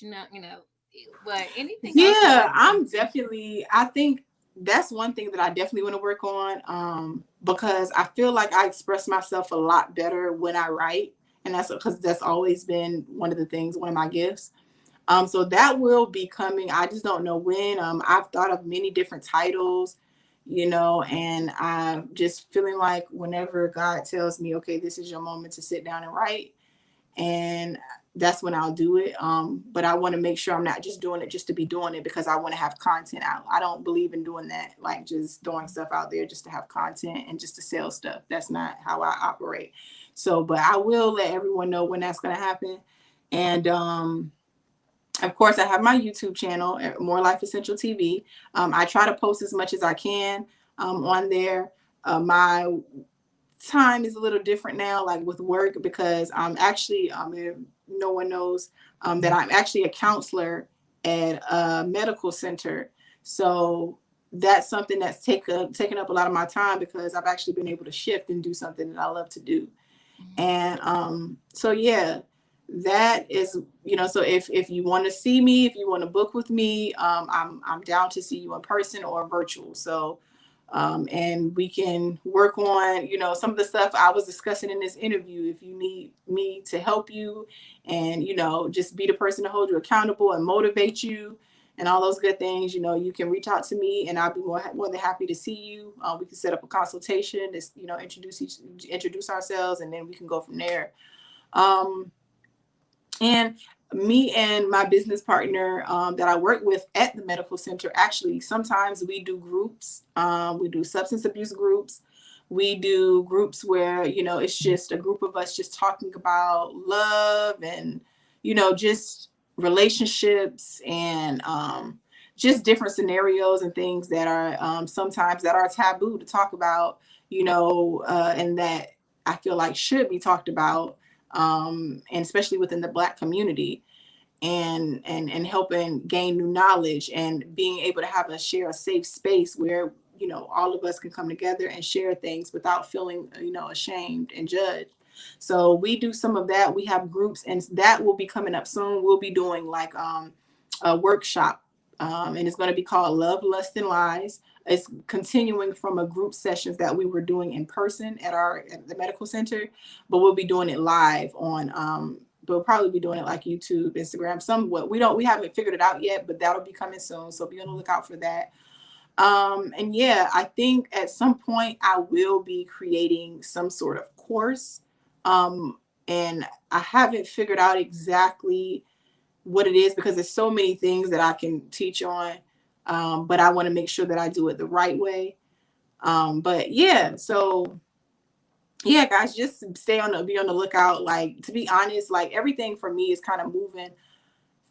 but anything else you'd Yeah, like to I'm definitely, I think that's one thing that I definitely want to work on, because I feel like I express myself a lot better when I write. And that's because that's always been one of the things, one of my gifts. So that will be coming. I just don't know when. I've thought of many different titles, and I'm just feeling like whenever God tells me, okay, this is your moment to sit down and write, and that's when I'll do it. But I want to make sure I'm not just doing it just to be doing it, because I want to have content out. I don't believe in doing that, like just throwing stuff out there just to have content and just to sell stuff. That's not how I operate. So, but I will let everyone know when that's going to happen. And of course, I have my YouTube channel, More Life Essential TV. I try to post as much as I can on there. My time is a little different now, like with work, because I'm actually, if no one knows, that I'm actually a counselor at a medical center. So that's something that's taken up a lot of my time, because I've actually been able to shift and do something that I love to do. And so yeah, that is, so if you want to see me, if you want to book with me, I'm down to see you in person or virtual. So and we can work on, some of the stuff I was discussing in this interview. If you need me to help you and, just be the person to hold you accountable and motivate you and all those good things, you can reach out to me and I'll be more than happy to see you. We can set up a consultation, introduce ourselves, and then we can go from there. Um, and me and my business partner that I work with at the medical center, actually, sometimes we do groups. We do substance abuse groups. We do groups where, it's just a group of us just talking about love and, just relationships and just different scenarios and things that are sometimes that are taboo to talk about, and that I feel like should be talked about, and especially within the Black community, and helping gain new knowledge and being able to share a safe space where all of us can come together and share things without feeling ashamed and judged. So we do some of that. We have groups, and that will be coming up soon. We'll be doing like a workshop, and it's going to be called Love, Lust, and Lies. It's continuing from a group sessions that we were doing in person at the medical center, but we'll be doing it live on we'll probably be doing it like YouTube, Instagram, somewhat. We haven't figured it out yet, but that'll be coming soon. So be on the lookout for that. And yeah, I think at some point I will be creating some sort of course. And I haven't figured out exactly what it is because there's so many things that I can teach on. But I want to make sure that I do it the right way. But yeah, so yeah, guys, just be on the lookout. Like, to be honest, like everything for me is kind of moving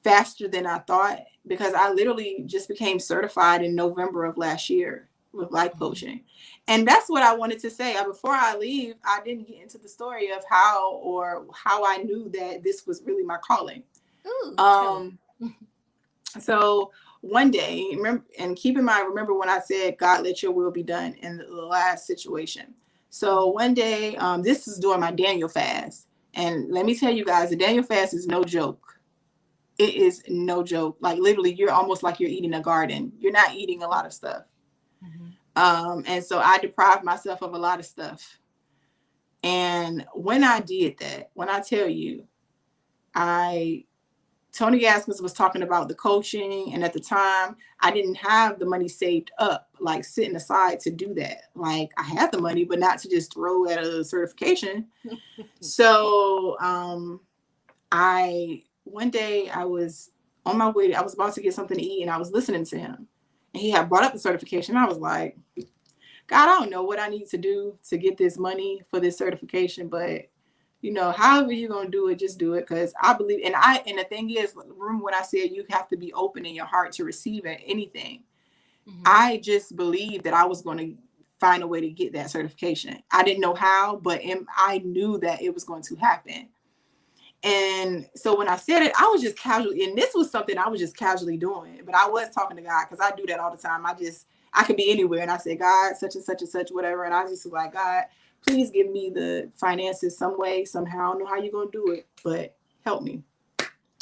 faster than I thought because I literally just became certified in November of last year with life coaching. And that's what I wanted to say. Before I leave, I didn't get into the story of how I knew that this was really my calling. Ooh, So one day, keep in mind, remember when I said, God, let your will be done in the last situation. So one day, this is during my Daniel fast. And let me tell you guys, the Daniel fast is no joke. It is no joke. Like literally, you're almost like you're eating a garden. You're not eating a lot of stuff. And so I deprived myself of a lot of stuff. And when I did that, when I tell you, Tony Gaskins was talking about the coaching. And at the time, I didn't have the money saved up, like sitting aside to do that. Like I had the money, but not to just throw at a certification. So one day I was on my way, I was about to get something to eat and I was listening to him. And he had brought up the certification. I was like, God, I don't know what I need to do to get this money for this certification, but however you're going to do it, just do it. Cause I believe, and the thing is, remember when I said you have to be open in your heart to receive anything. I just believed that I was going to find a way to get that certification. I didn't know how, but I knew that it was going to happen. And so when I said it, I was just casually, and this was something I was just casually doing, but I was talking to God because I do that all the time. I could be anywhere and I say, God, such and such and such, whatever. And I just was like, God, please give me the finances some way, somehow. I don't know how you're going to do it, but help me.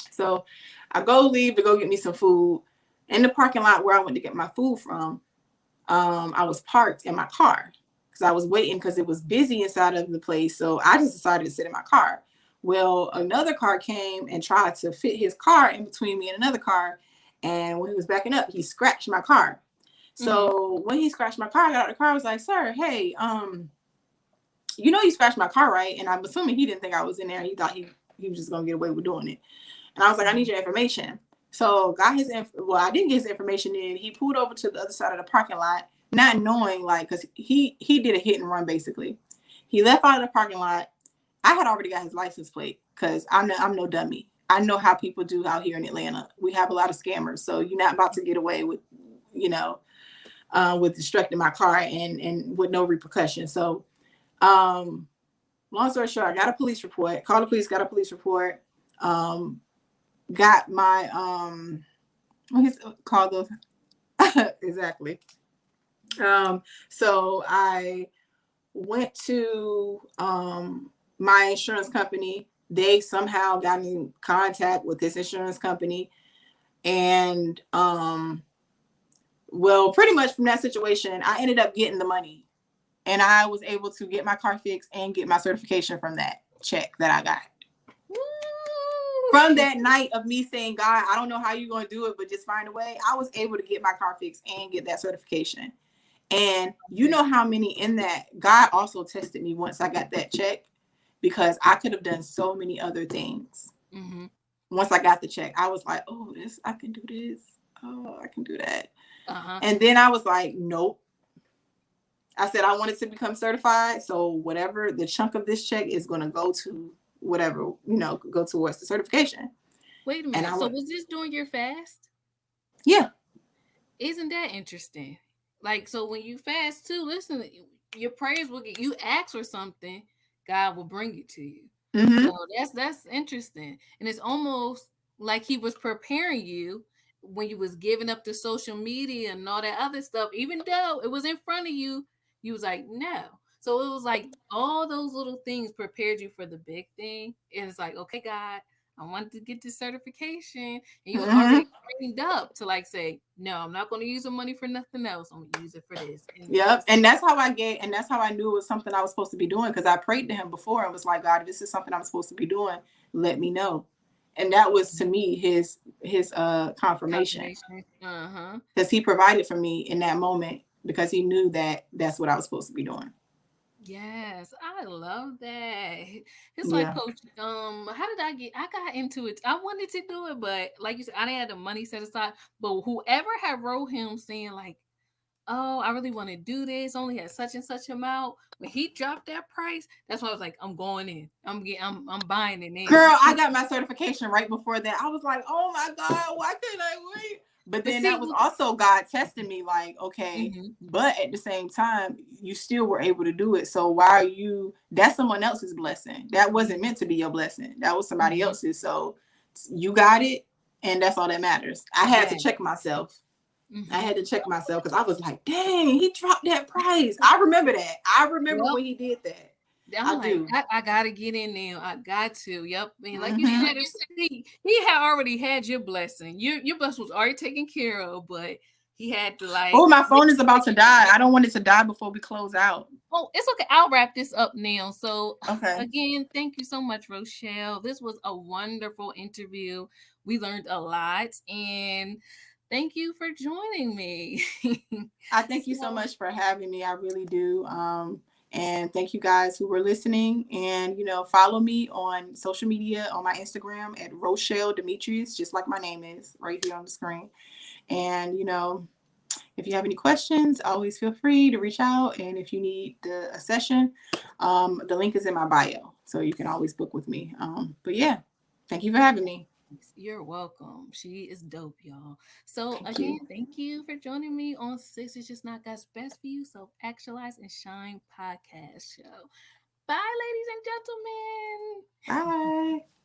So I leave to go get me some food. In the parking lot where I went to get my food from, I was parked in my car because I was waiting because it was busy inside of the place. So I just decided to sit in my car. Well, another car came and tried to fit his car in between me and another car. And when he was backing up, he scratched my car. So when he scratched my car, I got out of the car. I was like, sir, hey, you scratched my car, right? And I'm assuming he didn't think I was in there. He thought he was just going to get away with doing it. And I was like, I need your information. So I didn't get his information in. He pulled over to the other side of the parking lot, not knowing, like, because he did a hit and run, basically. He left out of the parking lot. I had already got his license plate because I'm no dummy. I know how people do out here in Atlanta. We have a lot of scammers. So you're not about to get away with, with destructing my car and with no repercussions. So long story short, I got a police report, called the police, got a police report, got my, what is it called those? Exactly. So I went to, my insurance company. They somehow got in contact with this insurance company. And, pretty much from that situation, I ended up getting the money and I was able to get my car fixed and get my certification from that check that I got. From that night of me saying, God, I don't know how you're going to do it, but just find a way, I was able to get my car fixed and get that certification. And you know how many in that, God also tested me once I got that check, because I could have done so many other things. Mm-hmm. Once I got the check, I was like, oh, this, I can do this. Oh, I can do that. Uh-huh. And then I was like, nope. I said I wanted to become certified. So whatever the chunk of this check is going to go to, whatever, go towards the certification. Wait a And I minute. So went, was this during your fast? yeah. Isn't that interesting? Like, so when you fast too, listen, your prayers will get you ask for something, God will bring it to you. So Mm-hmm. that's interesting. And it's almost like he was preparing you when you was giving up the social media and all that other stuff, even though it was in front of you, you was like, no. So it was like all those little things prepared you for the big thing. And it's like, okay, God, I wanted to get this certification. And you was already Mm-hmm. trained up to like say, no, I'm not going to use the money for nothing else. I'm going to use it for this. And Yep. just, And that's how and that's how I knew it was something I was supposed to be doing, because I prayed to him before and was like, God, if this is something I'm supposed to be doing, let me know. And that was to me his confirmation, confirmation. Uh-huh. because he provided for me in that moment, because he knew that that's what I was supposed to be doing. Yes, I love that. It's like Yeah. coach, how did I got into it. I wanted to do it, but like you said, I didn't have the money set aside. But whoever had wrote him saying like, oh, I really want to do this, only had such and such amount. When he dropped that price, that's why I was like, I'm going in. I'm buying it now. Girl, I got my certification right before that. I was like, oh my God, why couldn't I wait? But But then see, that was also God testing me, like, okay, mm-hmm, but at the same time, you still were able to do it. So why are you, that's someone else's blessing. That wasn't mm-hmm, meant to be your blessing. That was somebody mm-hmm. else's. So you got it. And that's all that matters. I had to Yeah. check myself. I Mm-hmm. had to check myself, because I was like, dang, he dropped that price. I remember that. I remember Yep. when he did that. I'm I like, do. I gotta get in there. I got to. Yep. And like you Mm-hmm. said, he had already had your blessing. Your blessing was already taken care of, but he had to Oh, like my make phone is sure about to you. die. I don't want it to die before we close out. Oh, it's okay. I'll wrap this up now. So Okay. again, thank you so much, Rochelle. This was a wonderful interview. We learned a lot, and thank you for joining me. I thank you so So much for having me. I really do. And thank you guys who were listening. And, follow me on social media, on my Instagram at Rochelle Demetrius, just like my name is right here on the screen. And, if you have any questions, always feel free to reach out. And if you need a session, the link is in my bio. So you can always book with me. But yeah, thank you for having me. you're welcome. She is dope, y'all. So Thank again, you. thank you for joining me on Six Is Just Not God's Best for You Self Actualize and Shine podcast show. Bye, ladies and gentlemen. Bye.